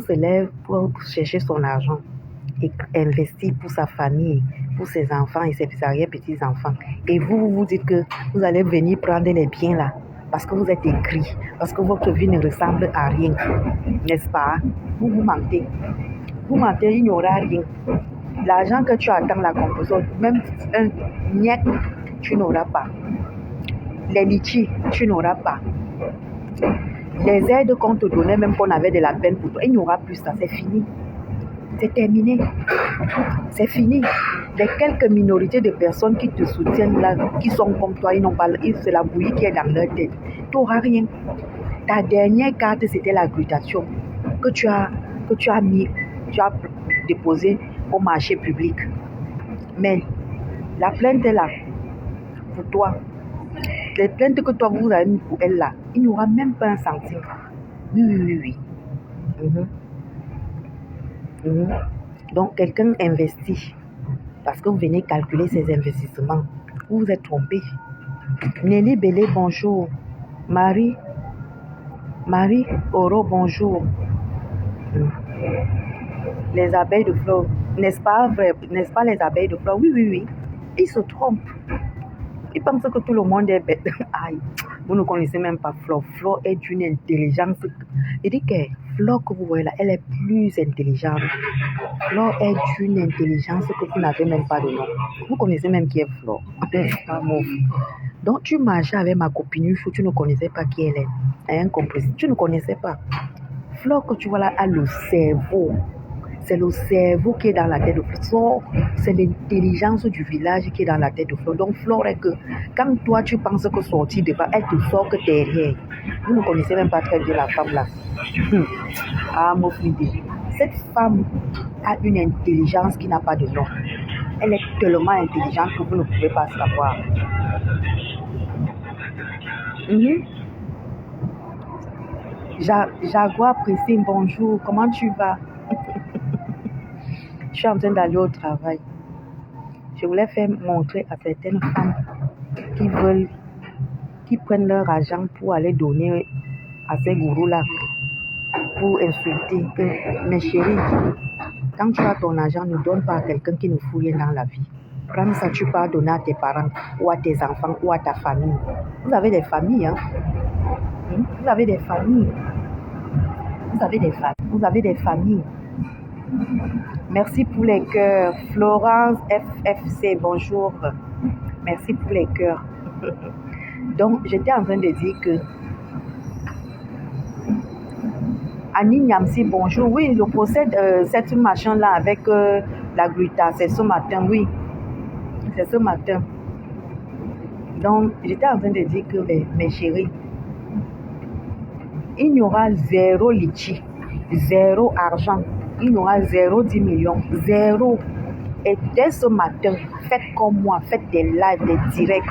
se lève pour chercher son argent et investir pour sa famille, pour ses enfants et ses arrière-petits-enfants. Et vous dites que vous allez venir prendre les biens là, parce que vous êtes écrit, parce que votre vie ne ressemble à rien. N'est-ce pas? Vous mentez. Vous mentez, il n'y aura rien. L'argent que tu attends, la composition, même un niet, tu n'auras pas. Les litchis, tu n'auras pas. Les aides qu'on te donnait, même qu'on avait de la peine pour toi, il n'y aura plus ça, c'est fini. C'est terminé. C'est fini. Les quelques minorités de personnes qui te soutiennent là, qui sont comme toi, ils n'ont pas, c'est la bouillie qui est dans leur tête. Tu n'auras rien. Ta dernière carte, c'était la glutation que tu as déposée au marché public. Mais la plainte est là pour toi. Les plaintes que toi vous avez mis pour elle là, il n'y aura même pas un centime. Oui. Donc quelqu'un investit parce que vous venez calculer ses investissements. Vous vous êtes trompé. Nelly Bélé, bonjour. Marie Oro, bonjour. Les abeilles de fleurs, n'est-ce pas vrai? N'est-ce pas les abeilles de fleurs? Oui. Ils se trompent. Ils pensent que tout le monde est bête. Aïe, vous ne connaissez même pas Flo. Flo est d'une intelligence. Je dis que Flo que vous voyez là, elle est plus intelligente. Flo est d'une intelligence que vous n'avez même pas de nom. Vous connaissez même qui est Flo. Donc tu marchais avec ma copine, tu ne connaissais pas qui elle est. Elle est incompressible. Tu ne connaissais pas. Flo que tu vois là a le cerveau. C'est le cerveau qui est dans la tête de Flo. C'est l'intelligence du village qui est dans la tête de Flo. Donc Flo est que quand toi tu penses que sortir devant, elle te sort que derrière. Vous ne connaissez même pas très bien la femme là. Ah mon fils, cette femme a une intelligence qui n'a pas de nom. Elle est tellement intelligente que vous ne pouvez pas savoir. Jaguar Pressing, bonjour, comment tu vas? Je suis en train d'aller au travail. Je voulais faire montrer à certaines femmes qui prennent leur argent pour aller donner à ces gourous-là. pour insulter. Mes chéris, quand tu as ton argent, ne donne pas à quelqu'un qui ne fout rien dans la vie. Prends ça, tu peux donner à tes parents, ou à tes enfants, ou à ta famille. Vous avez des familles, hein? Vous avez des familles. Vous avez des familles. Vous avez des familles. Merci pour les cœurs. Florence FFC, bonjour. Merci pour les cœurs. Donc, j'étais en train de dire que Annie Niamsi, bonjour. Oui, le procès de cette machin-là avec la gluta, c'est ce matin, oui. C'est ce matin. Donc, j'étais en train de dire que, mes chéris, il y aura zéro litchi, zéro argent, il y aura 10 millions, zéro. Et dès ce matin, faites comme moi, faites des lives, des directs.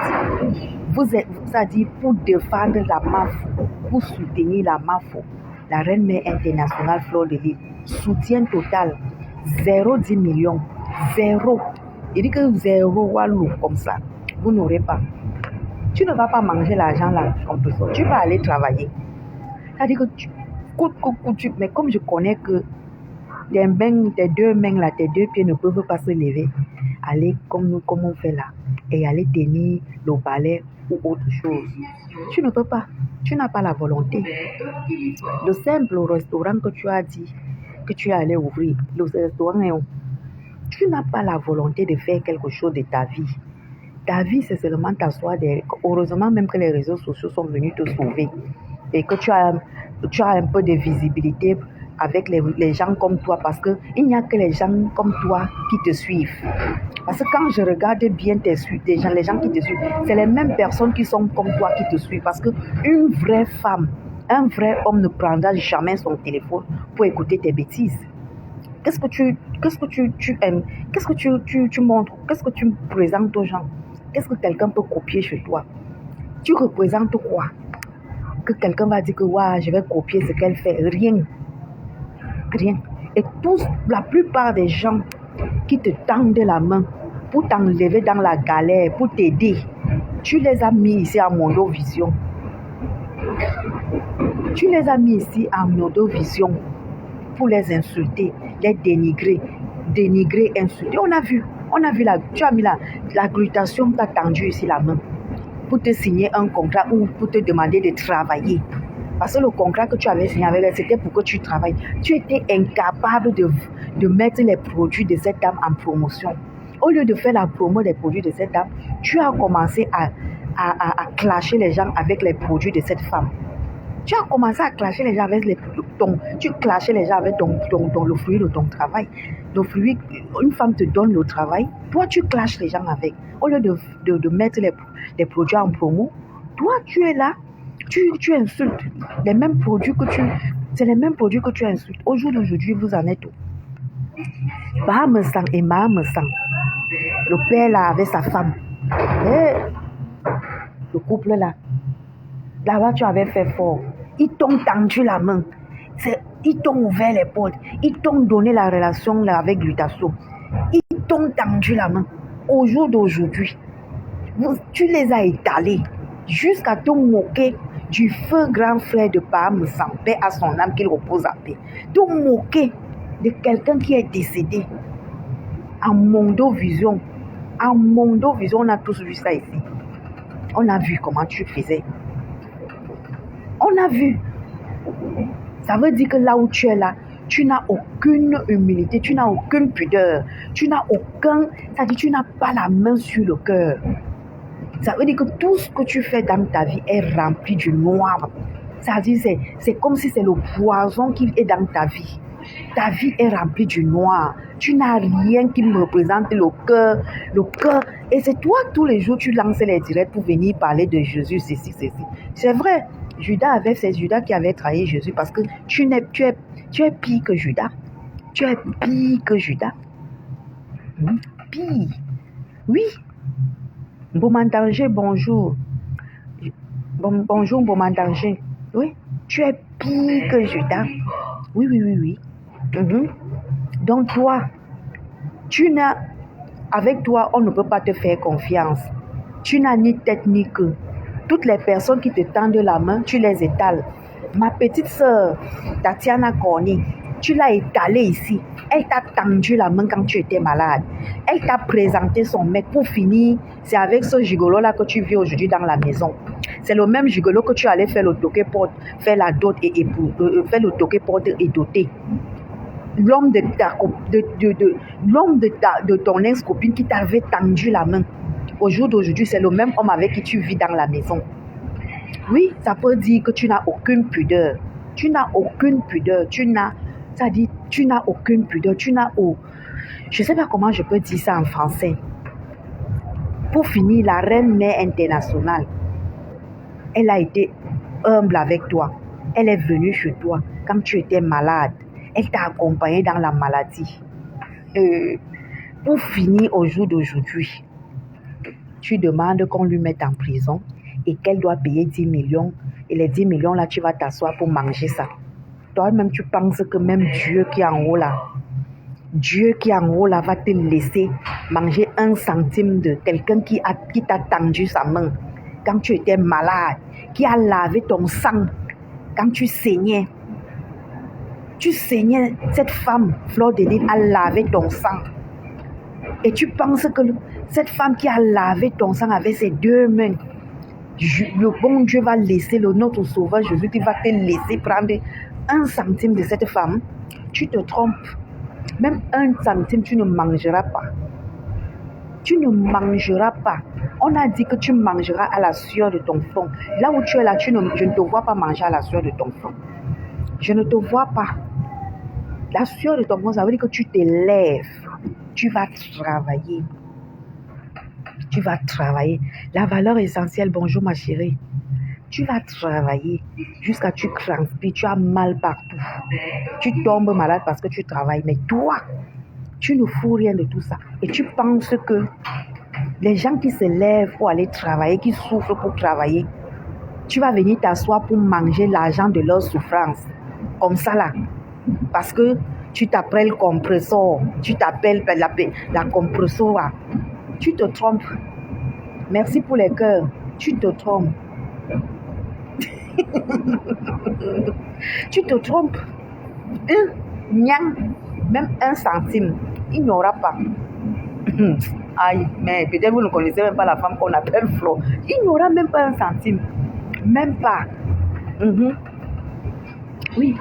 Vous êtes, ça dit, pour défendre la MAFO, pour soutenir la MAFO, la Reine Mère Internationale Fleur de Lys. Soutien total, 10 millions, zéro. Il dit que zéro walou comme ça, vous n'aurez pas. Tu ne vas pas manger l'argent là comme ça. Tu vas aller travailler. C'est-à-dire que mais comme je connais que tes deux mains là, tes deux pieds ne peuvent pas se lever, aller comme on fait là, et aller tenir le balai ou autre chose. Tu ne peux pas. Tu n'as pas la volonté. Le simple restaurant que tu as dit que tu es allé ouvrir, le restaurant, tu n'as pas la volonté de faire quelque chose de ta vie. Ta vie, c'est seulement t'asseoir derrière. Heureusement même que les réseaux sociaux sont venus te sauver et que tu as un peu de visibilité avec les gens comme toi, parce qu'il n'y a que les gens comme toi qui te suivent. Parce que quand je regarde bien les gens qui te suivent, c'est les mêmes personnes qui sont comme toi qui te suivent. Parce qu'une vraie femme, un vrai homme ne prendra jamais son téléphone pour écouter tes bêtises. Qu'est-ce que tu aimes? Qu'est-ce que tu montres? Qu'est-ce que tu présentes aux gens? Qu'est-ce que quelqu'un peut copier chez toi? Tu représentes quoi? Que quelqu'un va dire que ouais, je vais copier ce qu'elle fait. Rien. Et la plupart des gens qui te tendent la main pour t'enlever dans la galère, pour t'aider, tu les as mis ici à Mondovision. Tu les as mis ici à Mondovision pour les insulter, les dénigrer, insulter. On a vu tu as mis la glutation, tu as tendu ici la main pour te signer un contrat ou pour te demander de travailler. Parce que le contrat que tu avais signé avec elle, c'était pour que tu travailles. Tu étais incapable de mettre les produits de cette dame en promotion. Au lieu de faire la promo des produits de cette dame, tu as commencé à clasher les gens avec les produits de cette femme. Tu as commencé à clasher les gens avec tu clashais les gens avec le fruit de ton travail. Le fruit, une femme te donne le travail, toi tu clashes les gens avec. Au lieu de mettre les produits en promo, toi tu es là, tu insultes les mêmes produits c'est les mêmes produits que tu insultes. Au jour d'aujourd'hui, vous en êtes où? Bahamesang et Mahamesang, le père là avec sa femme, le couple là-bas tu avais fait fort. Ils t'ont tendu la main, ils t'ont ouvert les portes, ils t'ont donné la relation là avec Lutasso, ils t'ont tendu la main. Au jour d'aujourd'hui, tu les as étalés jusqu'à te moquer du feu grand frère de Bahamesang, paix à son âme, qu'il repose à paix. Te moquer de quelqu'un qui est décédé. En Mondovision, on a tous vu ça ici. On a vu comment tu faisais. On a vu. Ça veut dire que là où tu es là, tu n'as aucune humilité, tu n'as aucune pudeur, tu n'as tu n'as pas la main sur le cœur. Ça veut dire que tout ce que tu fais dans ta vie est rempli du noir. Ça veut dire c'est comme si c'est le poison qui est dans ta vie. Ta vie est remplie du noir. Tu n'as rien qui me représente le cœur. Et c'est toi, tous les jours, tu lances les directs pour venir parler de Jésus, ceci. C'est vrai. C'est Judas qui avait trahi Jésus parce que tu es pire que Judas. Tu es pire que Judas. Pire. Oui. Bomandanger, bonjour. Bonjour, Bomandanger. Oui. Tu es pire que Judas. Oui. Donc toi, avec toi, on ne peut pas te faire confiance. Tu n'as ni tête ni queue. Toutes les personnes qui te tendent la main, tu les étales. Ma petite sœur, Tatiana Corny, tu l'as étalée ici. Elle t'a tendu la main quand tu étais malade. Elle t'a présenté son mec. Pour finir, c'est avec ce gigolo-là que tu vis aujourd'hui dans la maison. C'est le même gigolo que tu allais faire le toqué-porte, faire la dot et faire le toqué-porte et doter. L'homme de ton ex-copine qui t'avait tendu la main. Au jour d'aujourd'hui, c'est le même homme avec qui tu vis dans la maison. Oui, ça peut dire que tu n'as aucune pudeur. Tu n'as aucune pudeur. Ça dit, tu n'as aucune pudeur. Je ne sais pas comment je peux dire ça en français. Pour finir, la reine mère internationale, elle a été humble avec toi. Elle est venue chez toi quand tu étais malade. Elle t'a accompagné dans la maladie. Pour finir, au jour d'aujourd'hui, tu demandes qu'on lui mette en prison et qu'elle doit payer 10 millions. Et les 10 millions, là, tu vas t'asseoir pour manger ça. Toi-même, tu penses que même Dieu qui est en haut là, va te laisser manger 1 centime de quelqu'un qui t'a tendu sa main quand tu étais malade, qui a lavé ton sang quand tu saignais. Tu saignais, cette femme, Fleur de Lys, a lavé ton sang. Et tu penses que cette femme qui a lavé ton sang avec ses 2 mains, le bon Dieu va laisser, notre sauveur Jésus qui va te laisser prendre 1 centime de cette femme? Tu te trompes. Même 1 centime, tu ne mangeras pas. Tu ne mangeras pas. On a dit que tu mangeras à la sueur de ton front. Là où tu es là, je ne te vois pas manger à la sueur de ton front. Je ne te vois pas. La sueur de ton front, ça veut dire que tu t'élèves. Tu vas travailler. Tu vas travailler. La valeur essentielle, bonjour ma chérie. Tu vas travailler jusqu'à ce que tu transpires, tu as mal partout. Tu tombes malade parce que tu travailles. Mais toi, tu ne fous rien de tout ça. Et tu penses que les gens qui se lèvent pour aller travailler, qui souffrent pour travailler, tu vas venir t'asseoir pour manger l'argent de leur souffrance. Comme ça là. Parce que tu t'appelles compresseur. Tu t'appelles la compresseur. Tu te trompes. Merci pour les cœurs. Tu te trompes. Tu te trompes. Même 1 centime, il n'y aura pas. Aïe, mais peut-être vous ne connaissez même pas la femme qu'on appelle Flo. Il n'y aura même pas 1 centime. Même pas. Oui.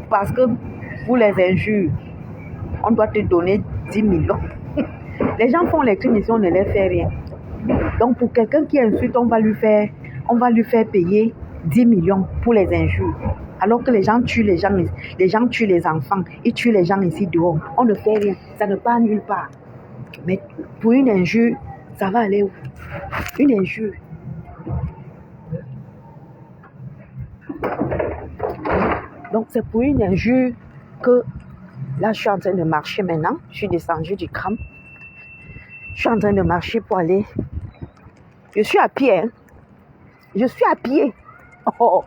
Parce que pour les injures, on doit te donner 10 millions. Les gens font les crimes ici, on ne les fait rien. Donc pour quelqu'un qui insulte, on va lui faire payer 10 millions pour les injures. Alors que les gens tuent les gens tuent les enfants, ils tuent les gens ici dehors. On ne fait rien, ça ne part nulle part. Mais pour une injure, ça va aller où? Une injure. Donc c'est pour une injure que là je suis en train de marcher maintenant. Je suis descendue du tram. Je suis en train de marcher pour aller. Je suis à pied. Hein? Je suis à pied. Pour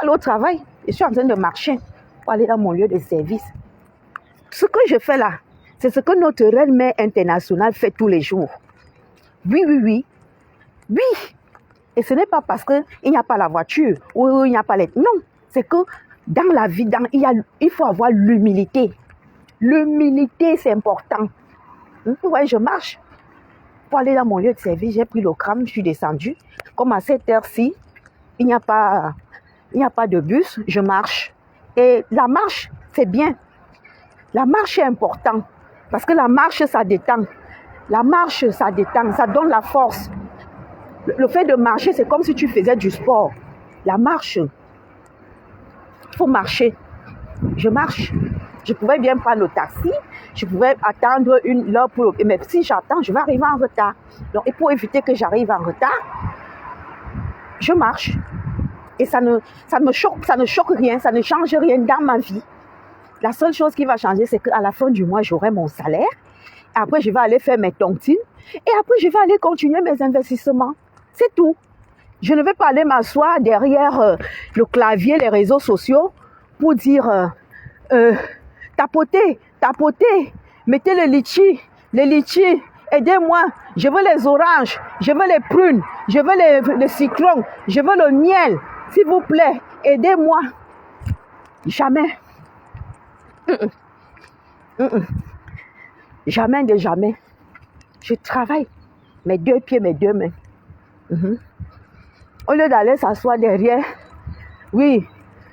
aller au travail. Je suis en train de marcher pour aller dans mon lieu de service. Ce que je fais là, c'est ce que notre reine mère internationale fait tous les jours. Oui. Oui. Et ce n'est pas parce qu'il n'y a pas la voiture ou il n'y a pas les... Non, c'est que dans la vie, il faut avoir l'humilité. L'humilité, c'est important. Ouais, je marche pour aller dans mon lieu de service. J'ai pris le tram, je suis descendue. Comme à cette heure-ci, il n'y a pas de bus, je marche. Et la marche, c'est bien. La marche est importante. Parce que la marche, ça détend. La marche, ça détend, ça donne la force. Le fait de marcher, c'est comme si tu faisais du sport. La marche, il faut marcher. Je marche. Je pouvais bien prendre le taxi. Je pouvais attendre une heure pour le... Mais si j'attends, je vais arriver en retard. Donc, et pour éviter que j'arrive en retard, je marche. Et ça ne choque rien, ça ne change rien dans ma vie. La seule chose qui va changer, c'est qu'à la fin du mois, j'aurai mon salaire. Après, je vais aller faire mes tontines. Et après, je vais aller continuer mes investissements. C'est tout. Je ne vais pas aller m'asseoir derrière le clavier, les réseaux sociaux, pour dire tapotez, mettez les litchis, aidez-moi, je veux les oranges, je veux les prunes, je veux les citrons, je veux le miel, s'il vous plaît, Aidez-moi. Jamais. Jamais de jamais. Je travaille. Mes 2 pieds, mes 2 mains. Au lieu d'aller s'asseoir derrière, oui,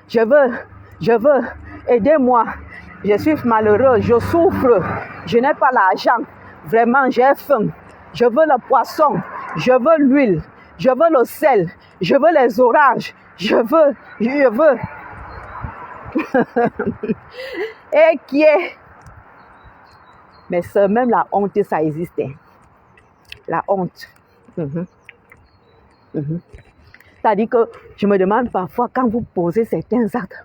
je veux, aidez-moi. Je suis malheureux, je souffre, je n'ai pas l'argent. Vraiment, j'ai faim. Je veux le poisson, je veux l'huile, je veux le sel, je veux les oranges, je veux. Et qui est... Mais c'est même la honte, ça existe. La honte. C'est-à-dire que je me demande parfois, quand vous posez certains actes,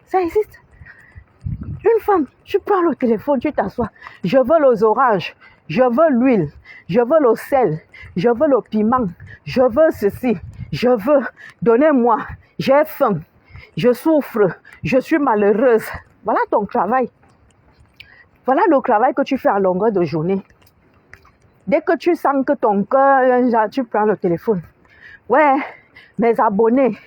ça existe. Une femme, tu prends le téléphone, tu t'assois. Je veux les oranges, je veux l'huile, je veux le sel, je veux le piment, je veux ceci, je veux, donnez-moi, j'ai faim, je souffre, je suis malheureuse. Voilà ton travail. Voilà le travail que tu fais à longueur de journée. Dès que tu sens que ton cœur, tu prends le téléphone. Ouais, mes abonnés,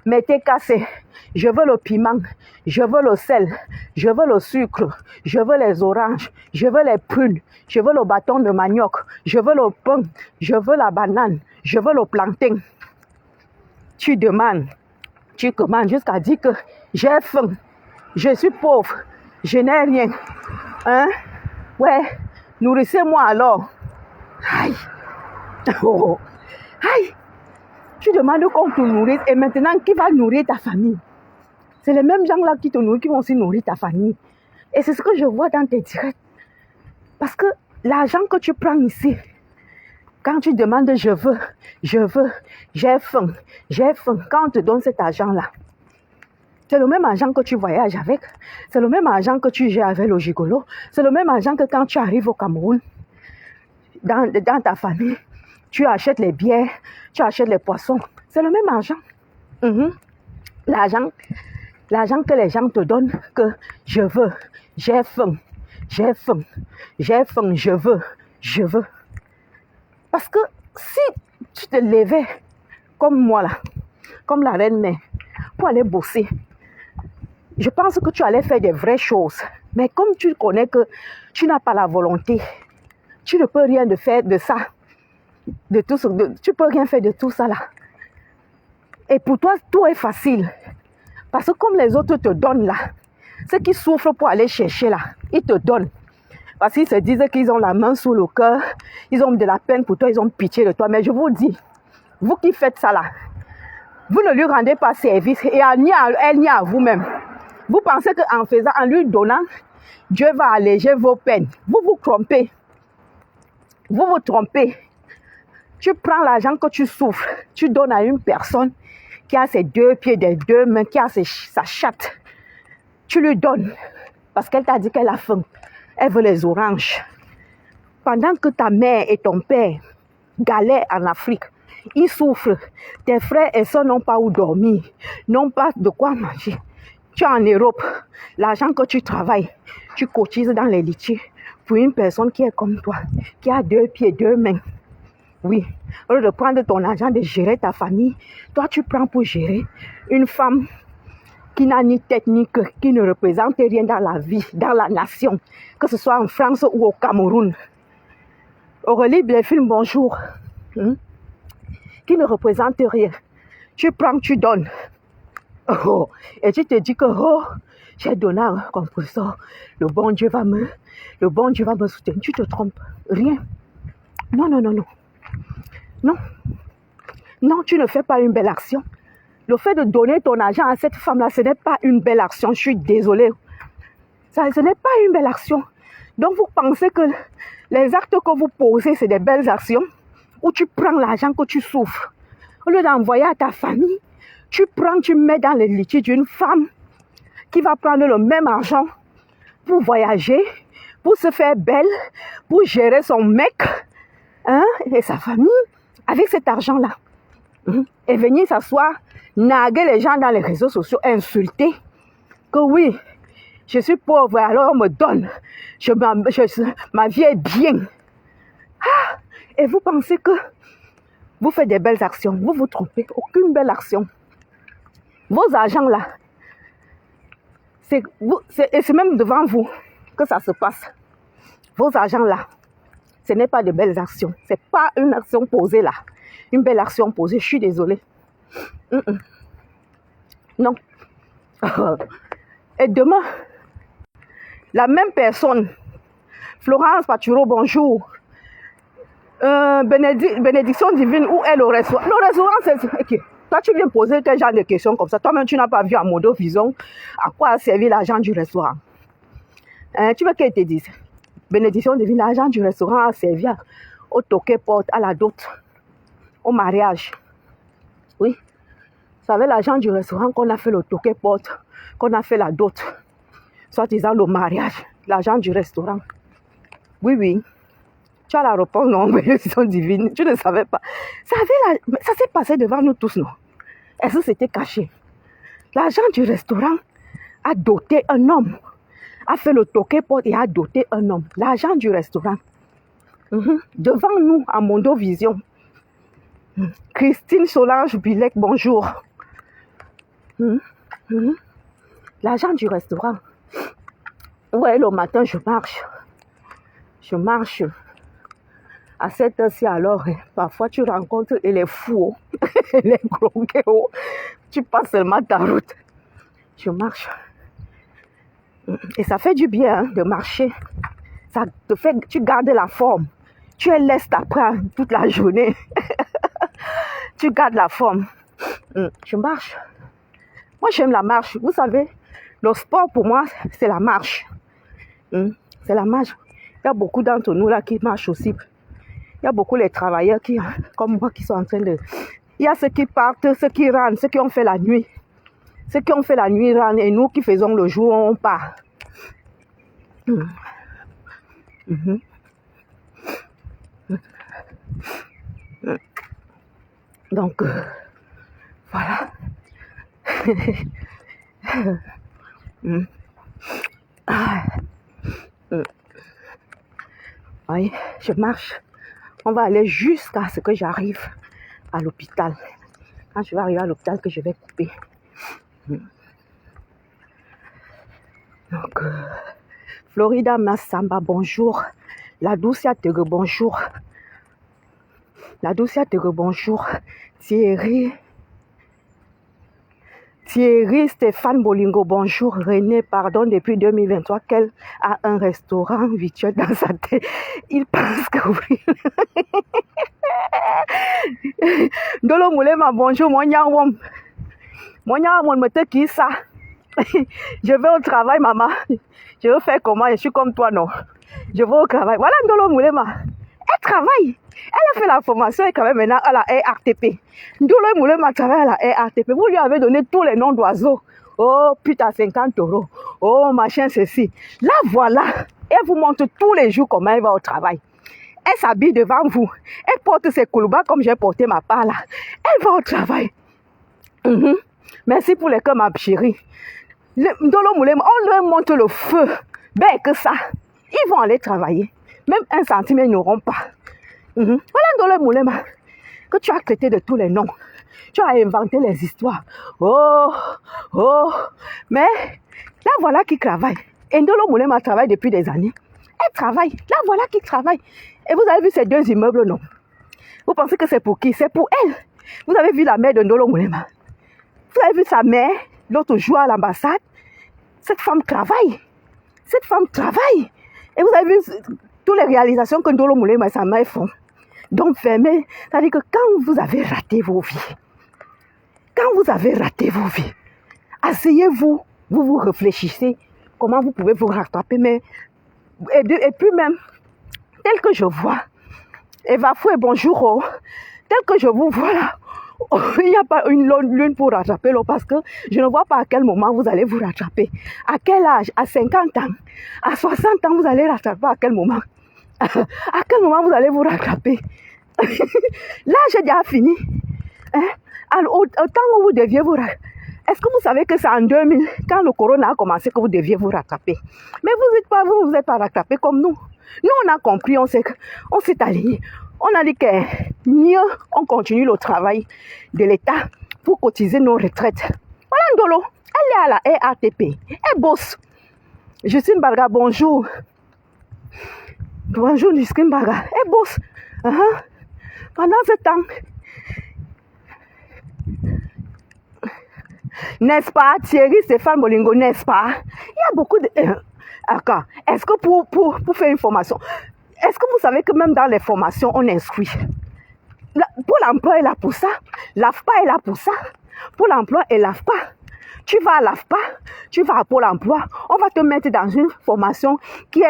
mettez cassé. Je veux le piment, je veux le sel, je veux le sucre, je veux les oranges, je veux les prunes, je veux le bâton de manioc, je veux le pain, je veux la banane, je veux le plantain. Tu demandes, tu commandes jusqu'à dire que j'ai faim, je suis pauvre, je n'ai rien. Ouais, nourrissez-moi alors. Aïe. Oh. Aïe. Tu demandes qu'on te nourrisse et maintenant qui va nourrir ta famille? C'est les mêmes gens-là qui te nourrissent, qui vont aussi nourrir ta famille. Et c'est ce que je vois dans tes directs. Parce que l'argent que tu prends ici, quand tu demandes je veux, j'ai faim, quand on te donne cet argent-là, c'est le même argent que tu voyages avec, c'est le même argent que tu gères avec le gigolo, c'est le même argent que quand tu arrives au Cameroun, dans ta famille, tu achètes les bières, tu achètes les poissons, c'est le même argent. L'argent que les gens te donnent, que je veux, j'ai faim, je veux. Parce que si tu te levais comme moi là, comme la reine-mère, pour aller bosser, je pense que tu allais faire des vraies choses. Mais comme tu connais que tu n'as pas la volonté, tu ne peux rien faire de ça, tu peux rien faire de tout ça là. Et pour toi, tout est facile. Parce que comme les autres te donnent là, ceux qui souffrent pour aller chercher là, ils te donnent. Parce qu'ils se disent qu'ils ont la main sous le cœur, ils ont de la peine pour toi, ils ont pitié de toi. Mais je vous dis, vous qui faites ça là, vous ne lui rendez pas service et elle nie à vous-même. Vous pensez qu'en faisant, en lui donnant, Dieu va alléger vos peines. Vous vous trompez. Vous vous trompez. Tu prends l'argent que tu souffres, tu donnes à une personne qui a ses 2 pieds, des 2 mains, qui a sa chatte. Tu lui donnes parce qu'elle t'a dit qu'elle a faim. Elle veut les oranges. Pendant que ta mère et ton père galèrent en Afrique, ils souffrent. Tes frères et soeurs n'ont pas où dormir, n'ont pas de quoi manger. Tu es en Europe, l'argent que tu travailles, tu cotises dans les litiges pour une personne qui est comme toi, qui a 2 pieds, 2 mains. Oui, au lieu de prendre ton argent, de gérer ta famille, toi tu prends pour gérer une femme qui n'a ni tête ni queue, qui ne représente rien dans la vie, dans la nation, que ce soit en France ou au Cameroun. Aurélie Bienfilm, bonjour. Qui ne représente rien. Tu prends, tu donnes. Oh, et tu te dis que j'ai donné un compresseur. Le bon Dieu va me soutenir. Tu te trompes. Rien. Non. Non, tu ne fais pas une belle action. Le fait de donner ton argent à cette femme-là, ce n'est pas une belle action. Je suis désolée. Ce n'est pas une belle action. Donc, vous pensez que les actes que vous posez, c'est des belles actions où tu prends l'argent que tu souffres. Au lieu d'envoyer à ta famille, tu prends, tu mets dans les litiges d'une femme qui va prendre le même argent pour voyager, pour se faire belle, pour gérer son mec et sa famille avec cet argent-là. Et venir s'asseoir, narguer les gens dans les réseaux sociaux, insulter que oui, je suis pauvre, alors on me donne, ma vie est bien. Et vous pensez que Vous faites des belles actions. Vous vous trompez. Aucune belle action. Vos argents là, et c'est même devant vous que ça se passe. Vos argents là, ce n'est pas de belles actions. Ce n'est pas une action posée là. Une belle action posée. Je suis désolée. Non. Et demain, la même personne, Florence Paturo, bonjour. Bénédiction divine, où est le restaurant? Le restaurant, c'est... Okay. Toi, tu viens poser quel genre de questions comme ça. Toi-même, tu n'as pas vu à Mondo Vision à quoi a servi l'argent du restaurant. Tu veux qu'elle te dise? Bénédiction divine, l'argent du restaurant a servi au toquet porte, à la dot, au mariage. Oui. C'est avec l'argent du restaurant qu'on a fait le toquet porte, qu'on a fait la dot. Soit disant le mariage, l'argent du restaurant. Oui, oui. Tu as la réponse, non, bénédiction divine. Tu ne savais pas. Ça s'est passé devant nous tous, non? Est-ce que c'était caché? L'argent du restaurant a doté un homme. A fait le toquet porte et a doté un homme. L'argent du restaurant. Devant nous, à Mondo Vision. Christine Solange Bilek, bonjour. L'argent du restaurant. Ouais, le matin, je marche. À cette heure-ci, alors, parfois, tu rencontres les fous, les gros. Tu passes seulement ta route. Je marche. Et ça fait du bien hein, de marcher. Ça te fait, tu gardes la forme. Tu es leste après toute la journée. Tu gardes la forme. Je marche. Moi, j'aime la marche. Vous savez, le sport pour moi, c'est la marche. C'est la marche. Il y a beaucoup d'entre nous là qui marchent aussi. Il y a beaucoup les travailleurs qui, comme moi, qui sont en train de... Il y a ceux qui partent, ceux qui rentrent, ceux qui ont fait la nuit. Ceux qui ont fait la nuit rentrent et nous qui faisons le jour, on part. Donc, voilà. Oui, je marche. On va aller jusqu'à ce que j'arrive à l'hôpital. Quand je vais arriver à l'hôpital, que je vais couper. Donc, Florida Massamba, bonjour. La Doucia Tere, bonjour. La Doucia Tere, bonjour. Thierry Stéphane Bolingo, bonjour. René, pardon, depuis 2023, qu'elle a un restaurant virtuel dans sa tête. Il pense que oui. Dolo Moulema, bonjour. Mon Yawom me te qui ça. Je vais au travail, maman. Je veux faire comment? Je suis comme toi, non? Je vais au travail. Voilà Ndolo Moulema. Elle travaille. Elle a fait la formation et quand même maintenant à la RTP. Ndolo Moulema travaille à la RTP. Vous lui avez donné tous les noms d'oiseaux. Oh, putain, 50 €. Oh, machin, ceci. Là, voilà. Elle vous montre tous les jours comment elle va au travail. Elle s'habille devant vous. Elle porte ses couloubas comme j'ai porté ma part là. Elle va au travail. Merci pour les cœurs, ma chérie. Ndolo Moulema, on leur montre le feu. Ben que ça. Ils vont aller travailler. Même 1 centimètre, ils n'auront pas. Voilà Ndolo Moulema. Que tu as traité de tous les noms. Tu as inventé les histoires. Oh. Mais là, voilà qui travaille. Et Ndolo Moulema travaille depuis des années. Elle travaille. Là, voilà qui travaille. Et vous avez vu ces 2 immeubles, non? Vous pensez que c'est pour qui? C'est pour elle. Vous avez vu la mère de Ndolo Moulema? Vous avez vu sa mère, l'autre jour à l'ambassade? Cette femme travaille. Et vous avez vu toutes les réalisations que Ndolo Moulema et sa mère font. Donc, fermez. C'est-à-dire que quand vous avez raté vos vies, asseyez-vous, vous réfléchissez comment vous pouvez vous rattraper. Et puis même, tel que je vois, Eva Foué, bonjour, tel que je vous vois là, il n'y a pas une lune pour rattraper l'eau parce que je ne vois pas à quel moment vous allez vous rattraper. À quel âge? À 50 ans? À 60 ans, vous allez rattraper à quel moment? À quel moment vous allez vous rattraper? Là, j'ai déjà fini. Au temps où vous deviez vous rattraper. Est-ce que vous savez que c'est en 2000, quand le corona a commencé, que vous deviez vous rattraper? Mais vous n'êtes pas rattrapés comme nous. Nous, on a compris, on s'est aligné. On a dit que mieux, on continue le travail de l'État pour cotiser nos retraites. Voilà Ndolo, elle est à la RATP, elle bosse. Justine Barga, bonjour. Bonjour Justine Barga, elle bosse. Pendant ce temps, n'est-ce pas, Thierry Stéphane Bolingo, n'est-ce pas? Il y a beaucoup de... Est-ce que pour faire une formation, est-ce que vous savez que même dans les formations, on inscrit? Pour l'emploi est là pour ça. L'AFPA est là pour ça. Pour l'emploi et l'AFPA. Tu vas à l'AFPA, tu vas à Pôle emploi, on va te mettre dans une formation qui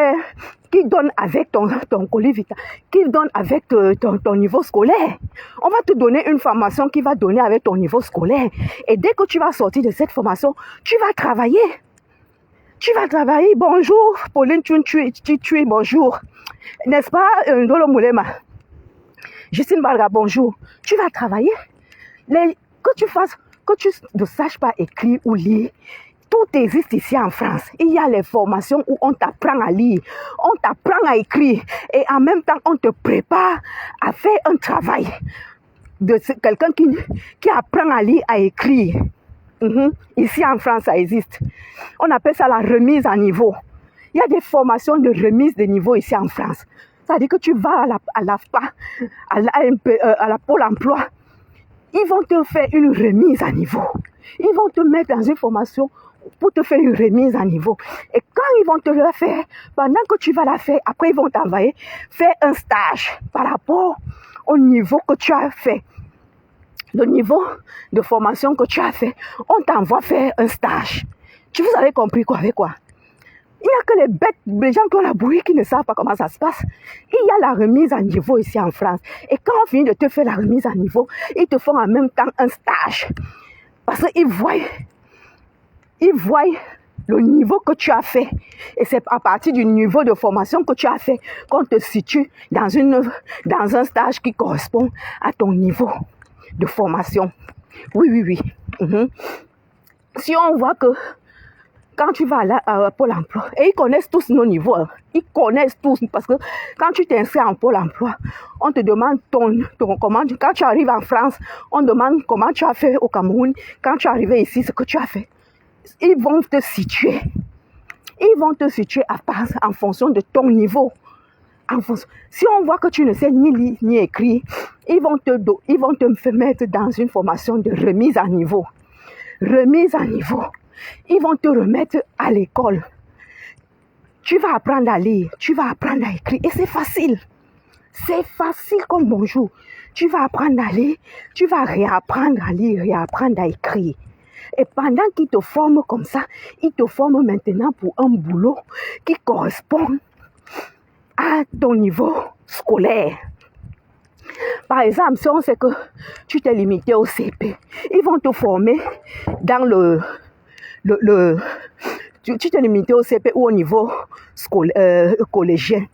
donne avec ton colis vita, qui donne avec ton niveau scolaire. On va te donner une formation qui va donner avec ton niveau scolaire. Et dès que tu vas sortir de cette formation, tu vas travailler. Tu vas travailler. Bonjour, Pauline tu bonjour. N'est-ce pas, Ndolo Moulema? Justine Barga, bonjour. Tu vas travailler. Que tu ne saches pas écrire ou lire, tout existe ici en France. Il y a les formations où on t'apprend à lire, on t'apprend à écrire et en même temps on te prépare à faire un travail de quelqu'un qui apprend à lire, à écrire. Ici en France, ça existe. On appelle ça la remise à niveau. Il y a des formations de remise de niveau ici en France. C'est-à-dire que tu vas à l'AFPA, à la Pôle emploi. Ils vont te faire une remise à niveau. Ils vont te mettre dans une formation pour te faire une remise à niveau. Et quand ils vont te la faire, pendant que tu vas la faire, après ils vont t'envoyer faire un stage par rapport au niveau que tu as fait. Le niveau de formation que tu as fait, on t'envoie faire un stage. Vous avez compris quoi avec quoi? Il n'y a que les bêtes, les gens qui ont la bouillie qui ne savent pas comment ça se passe. Il y a la remise à niveau ici en France. Et quand on finit de te faire la remise à niveau, ils te font en même temps un stage. Parce qu'ils voient le niveau que tu as fait. Et c'est à partir du niveau de formation que tu as fait qu'on te situe dans un stage qui correspond à ton niveau de formation. Oui. Si on voit que quand tu vas à Pôle emploi, et ils connaissent tous nos niveaux, ils connaissent tous, parce que quand tu t'inscris en Pôle emploi, on te demande comment, quand tu arrives en France, on demande comment tu as fait au Cameroun, quand tu es arrivé ici, ce que tu as fait. Ils vont te situer. Ils vont te situer en fonction de ton niveau. Si on voit que tu ne sais ni lire ni écrire, ils vont te mettre dans une formation de remise à niveau. Remise à niveau. Ils vont te remettre à l'école. Tu vas apprendre à lire, tu vas apprendre à écrire. Et c'est facile. C'est facile comme bonjour. Tu vas apprendre à lire, tu vas réapprendre à lire, réapprendre à écrire. Et pendant qu'ils te forment comme ça, ils te forment maintenant pour un boulot qui correspond à ton niveau scolaire. Par exemple, si on sait que tu t'es limité au CP, ils vont te former dans tu t'es limité au CP ou au niveau collégien.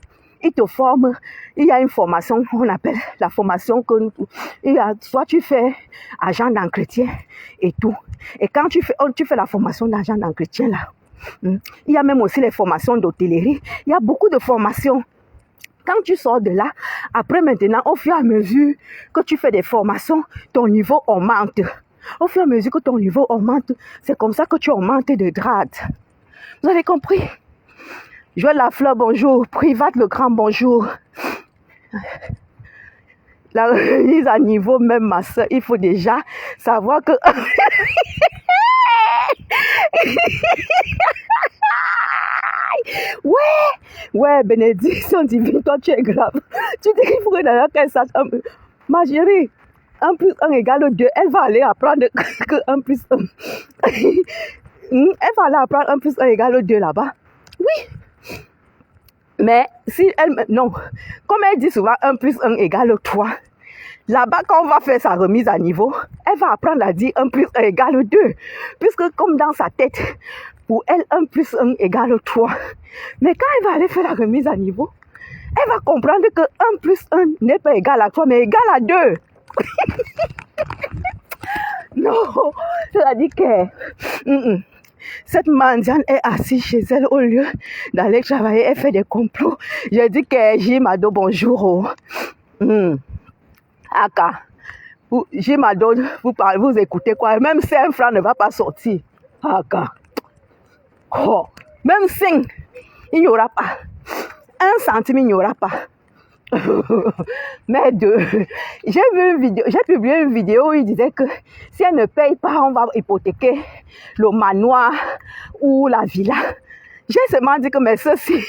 Ils te forment, il y a une formation, on appelle la formation soit tu fais agent d'entretien et tout. Et quand tu fais la formation d'agent d'entretien là, il y a même aussi les formations d'hôtellerie. Il y a beaucoup de formations. Quand tu sors de là, après maintenant, au fur et à mesure que tu fais des formations, ton niveau augmente. Au fur et à mesure que ton niveau augmente, c'est comme ça que tu augmentes de grade. Vous avez compris? Joël Lafleur, bonjour. Private Le Grand, bonjour. La remise à niveau, même ma soeur, il faut déjà savoir que... Ouais, bénédiction divine, toi tu es grave. Tu dis qu'il faut que d'ailleurs qu'elle sache... Ma chérie, 1 plus 1 égale 2. Elle va aller apprendre que 1 plus 1. Elle va aller apprendre 1 plus 1 égale 2 là-bas. Oui. Mais si elle... Non. Comme elle dit souvent 1 plus 1 égale 3. Là-bas, quand on va faire sa remise à niveau, elle va apprendre à dire 1 plus 1 égale 2. Puisque comme dans sa tête, pour elle, 1 plus 1 égale 3. Mais quand elle va aller faire la remise à niveau, elle va comprendre que 1 plus 1 n'est pas égal à 3, mais égal à 2. Non, c'est-à-dire que cette mendiante est assise chez elle au lieu d'aller travailler. Elle fait des complots. J'ai dit que Jimado, bonjour. Aka, Jimado, vous écoutez quoi? Même 5 francs ne va pas sortir. Aka. Oh, même 5, il n'y aura pas. 1 centime, il n'y aura pas. Mais j'ai publié une vidéo où il disait que si elle ne paye pas, on va hypothéquer le manoir ou la villa. J'ai seulement dit que mais ceci,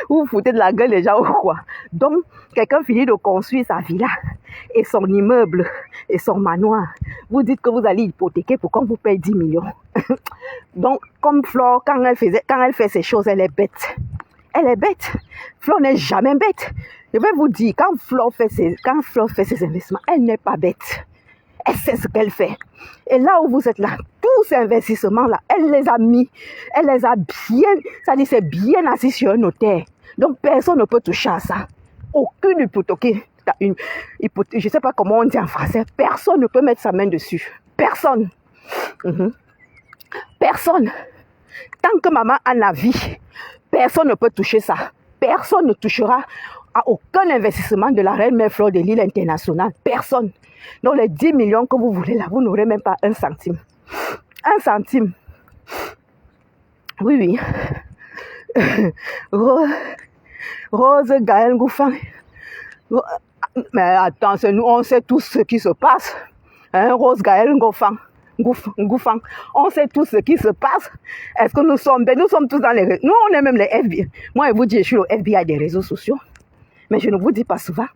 vous vous foutez de la gueule des gens ou quoi? Donc, quelqu'un finit de construire sa villa et son immeuble et son manoir. Vous dites que vous allez hypothéquer pour qu'on vous paye 10 millions. Donc, comme Flore, quand elle fait ces choses, elle est bête. Elle est bête. Flore n'est jamais bête. Je vais vous dire, quand Flore fait ses investissements, elle n'est pas bête. Elle sait ce qu'elle fait. Et là où vous êtes là, tous ces investissements-là, elle les a mis, elle les a bien, c'est-à-dire c'est bien assis sur un notaire. Donc personne ne peut toucher à ça. Aucune hypothèque, je ne sais pas comment on dit en français, personne ne peut mettre sa main dessus. Personne. Personne. Tant que maman a la vie, personne ne peut toucher ça. Personne ne touchera à aucun investissement de la reine mère Flore de l'île internationale. Personne. Donc les 10 millions que vous voulez là, vous n'aurez même pas 1 centime. 1 centime. Oui. Rose Gaël Gouffin. Mais attends, nous, on sait tous ce qui se passe. Rose Gaël Gouffin. On sait tout ce qui se passe. Est-ce que nous sommes tous dans les réseaux? Nous, on est même les FBI. Moi, je vous dis, je suis le FBI des réseaux sociaux. Mais je ne vous dis pas souvent.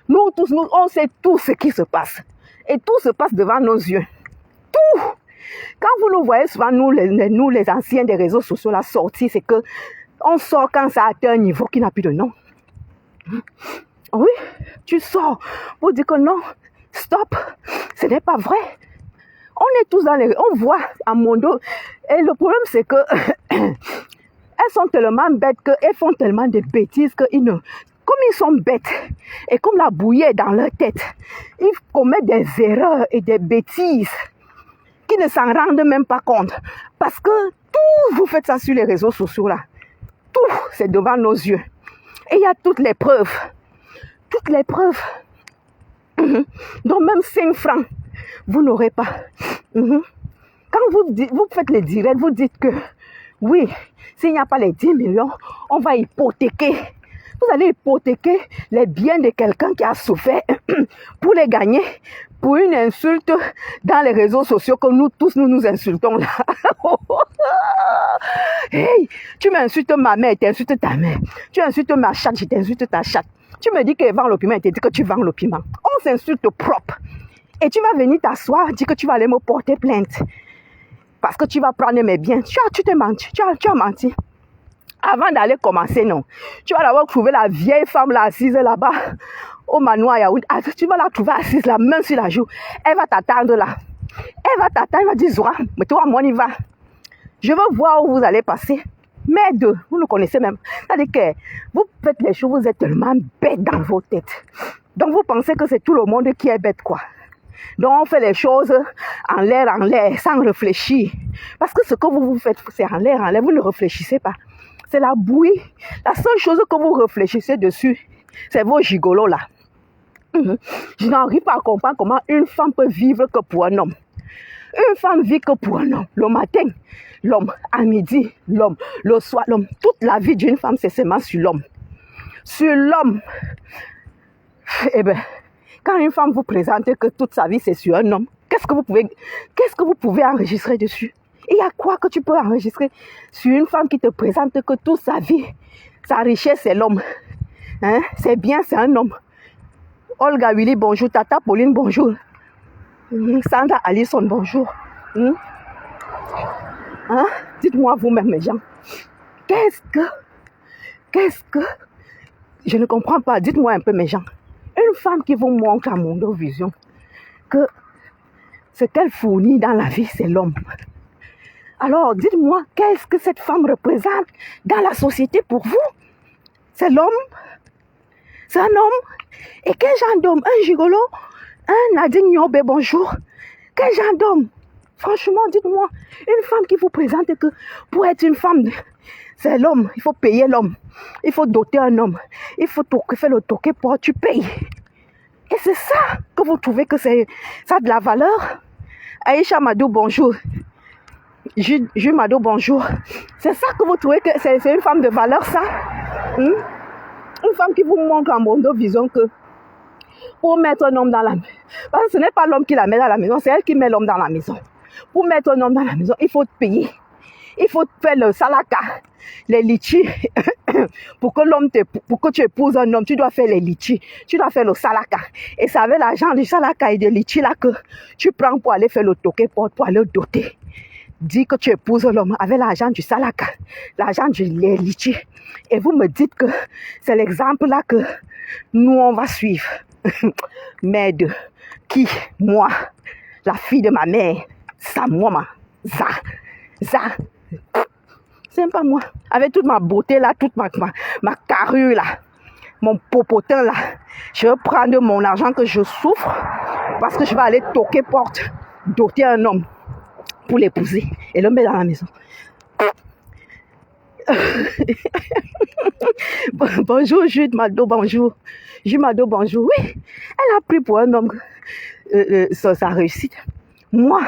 Nous tous, on sait tout ce qui se passe. Et tout se passe devant nos yeux. Tout. Quand vous nous voyez souvent, nous les anciens des réseaux sociaux, la sortie, c'est que on sort quand ça a atteint un niveau qui n'a plus de nom. Oui, tu sors pour dire que non, stop, ce n'est pas vrai. On est tous dans les... On voit à mon dos. Et le problème, c'est que elles sont tellement bêtes qu'elles font tellement de bêtises qu'ils ne... Comme ils sont bêtes et comme la bouillie est dans leur tête, ils commettent des erreurs et des bêtises qui ne s'en rendent même pas compte. Parce que tout, vous faites ça sur les réseaux sociaux là. Tout, c'est devant nos yeux. Et il y a toutes les preuves. Toutes les preuves. Donc même 5 francs, vous n'aurez pas. Quand vous faites les directs, vous dites que oui, s'il n'y a pas les 10 millions, on va hypothéquer. Vous allez hypothéquer les biens de quelqu'un qui a souffert pour les gagner, pour une insulte dans les réseaux sociaux que nous tous nous insultons là. Hey, tu m'insultes ma mère, tu insultes ta mère. Tu insultes ma chatte, je t'insulte ta chatte. Tu me dis qu'elle vend le piment, elle te dit que tu vends le piment. On s'insulte propre. Et tu vas venir t'asseoir, dire que tu vas aller me porter plainte. Parce que tu vas prendre mes biens. Tu t'es menti, tu as menti. Avant d'aller commencer, non. Tu vas d'abord trouver la vieille femme là, assise là-bas, au manoir Yaoundé. Tu vas la trouver assise, la main sur la joue. Elle va t'attendre là. Elle va t'attendre, elle va dire, Zora, mais toi, moi, on y va. Je veux voir où vous allez passer. Mais vous nous connaissez même. C'est-à-dire que vous faites les choses, vous êtes tellement bête dans vos têtes. Donc vous pensez que c'est tout le monde qui est bête, quoi. Donc on fait les choses en l'air, sans réfléchir. Parce que ce que vous faites, c'est en l'air, vous ne réfléchissez pas. C'est la bouillie. La seule chose que vous réfléchissez dessus, c'est vos gigolos là. Je n'arrive pas à comprendre comment une femme peut vivre que pour un homme. Une femme vit que pour un homme. Le matin, l'homme. À midi, l'homme. Le soir, l'homme. Toute la vie d'une femme, c'est seulement sur l'homme. Sur l'homme. Eh bien, quand une femme vous présente que toute sa vie, c'est sur un homme, qu'est-ce que vous pouvez enregistrer dessus? Il y a quoi que tu peux enregistrer sur une femme qui te présente que toute sa vie, sa richesse, c'est l'homme. Hein? C'est bien, c'est un homme. Olga Willy, bonjour. Tata Pauline, bonjour. Sandra Allison, bonjour. Hein? Dites-moi vous-même, mes gens. Qu'est-ce que... Je ne comprends pas. Dites-moi un peu, mes gens. Une femme qui vous montre à Mondo Vision que ce qu'elle fournit dans la vie, c'est l'homme. Alors, dites-moi, qu'est-ce que cette femme représente dans la société pour vous? C'est l'homme? C'est un homme? Et quel genre d'homme? Un gigolo? Nadine Nyobe, bonjour. Quel genre d'homme? Franchement, dites-moi, une femme qui vous présente que pour être une femme, c'est l'homme. Il faut payer l'homme. Il faut doter un homme. Il faut faire le toqué pour tu payes. Et c'est ça que vous trouvez que ça a de la valeur? Aïcha Mado, bonjour. Jules Mado, bonjour. C'est ça que vous trouvez que c'est une femme de valeur, ça? Une femme qui vous montre en monde vision que pour mettre un homme dans la maison, parce que ce n'est pas l'homme qui la met dans la maison, c'est elle qui met l'homme dans la maison. Pour mettre un homme dans la maison, il faut payer. Il faut faire le salaka, les litchis. Pour que tu épouses un homme, tu dois faire les litchis. Tu dois faire le salaka. Et c'est avec l'argent du salaka et des litchis là que tu prends pour aller faire le toqué pour aller le doter. Dis que tu épouses l'homme avec l'argent du salaka, l'argent du litchi. Et vous me dites que c'est l'exemple là que nous on va suivre. Mais de qui? Moi, la fille de ma mère, ça, moi, ça. C'est pas moi. Avec toute ma beauté là, toute ma carrure là, mon popotin là, je vais prendre mon argent que je souffre parce que je vais aller toquer porte, doter un homme pour l'épouser et le mettre dans la maison. Bonjour Jude Mado, bonjour. Jude Mado, bonjour. Oui, elle a pris pour un homme sa réussite. Moi,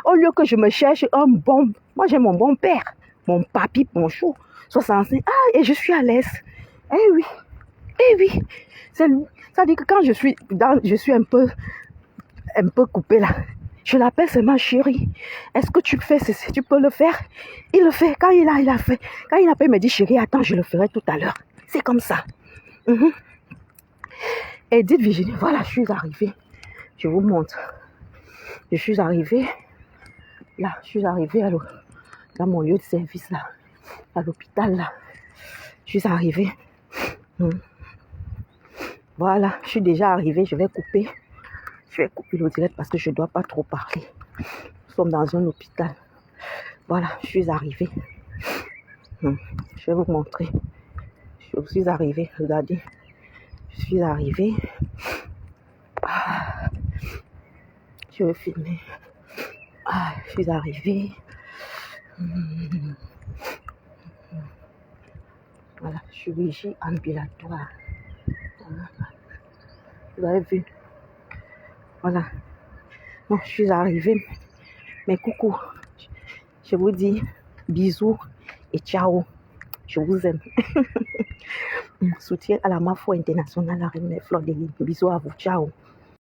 au lieu que je me cherche un bon... Moi, j'ai mon bon père, mon papi Poncho, 65. Ah, et je suis à l'aise. Eh oui. C'est lui. Ça dit que quand je suis un peu coupée là, je l'appelle, c'est ma chérie. Est-ce que tu peux le faire? Il le fait. Quand il a fait. Quand il n'a pas, il me dit, chérie, attends, je le ferai tout à l'heure. C'est comme ça. Et dites Virginie, voilà, je suis arrivée. Je vous montre. Je suis arrivée. Là, je suis arrivée dans mon lieu de service là. À l'hôpital là. Je suis arrivée. Voilà, je suis déjà arrivée. Je vais couper le direct parce que je ne dois pas trop parler. Nous sommes dans un hôpital. Voilà, je suis arrivée. Je vais vous montrer. Je suis arrivée, regardez. Je suis arrivée. Je vais filmer. Je suis arrivée. Voilà, chirurgie ambulatoire. Vous avez vu? Voilà. Non, je suis arrivée. Mais coucou. Je vous dis bisous et ciao. Je vous aime. Soutien à la Mafo internationale, la reine Fleur de Lys. Bisous à vous. Ciao.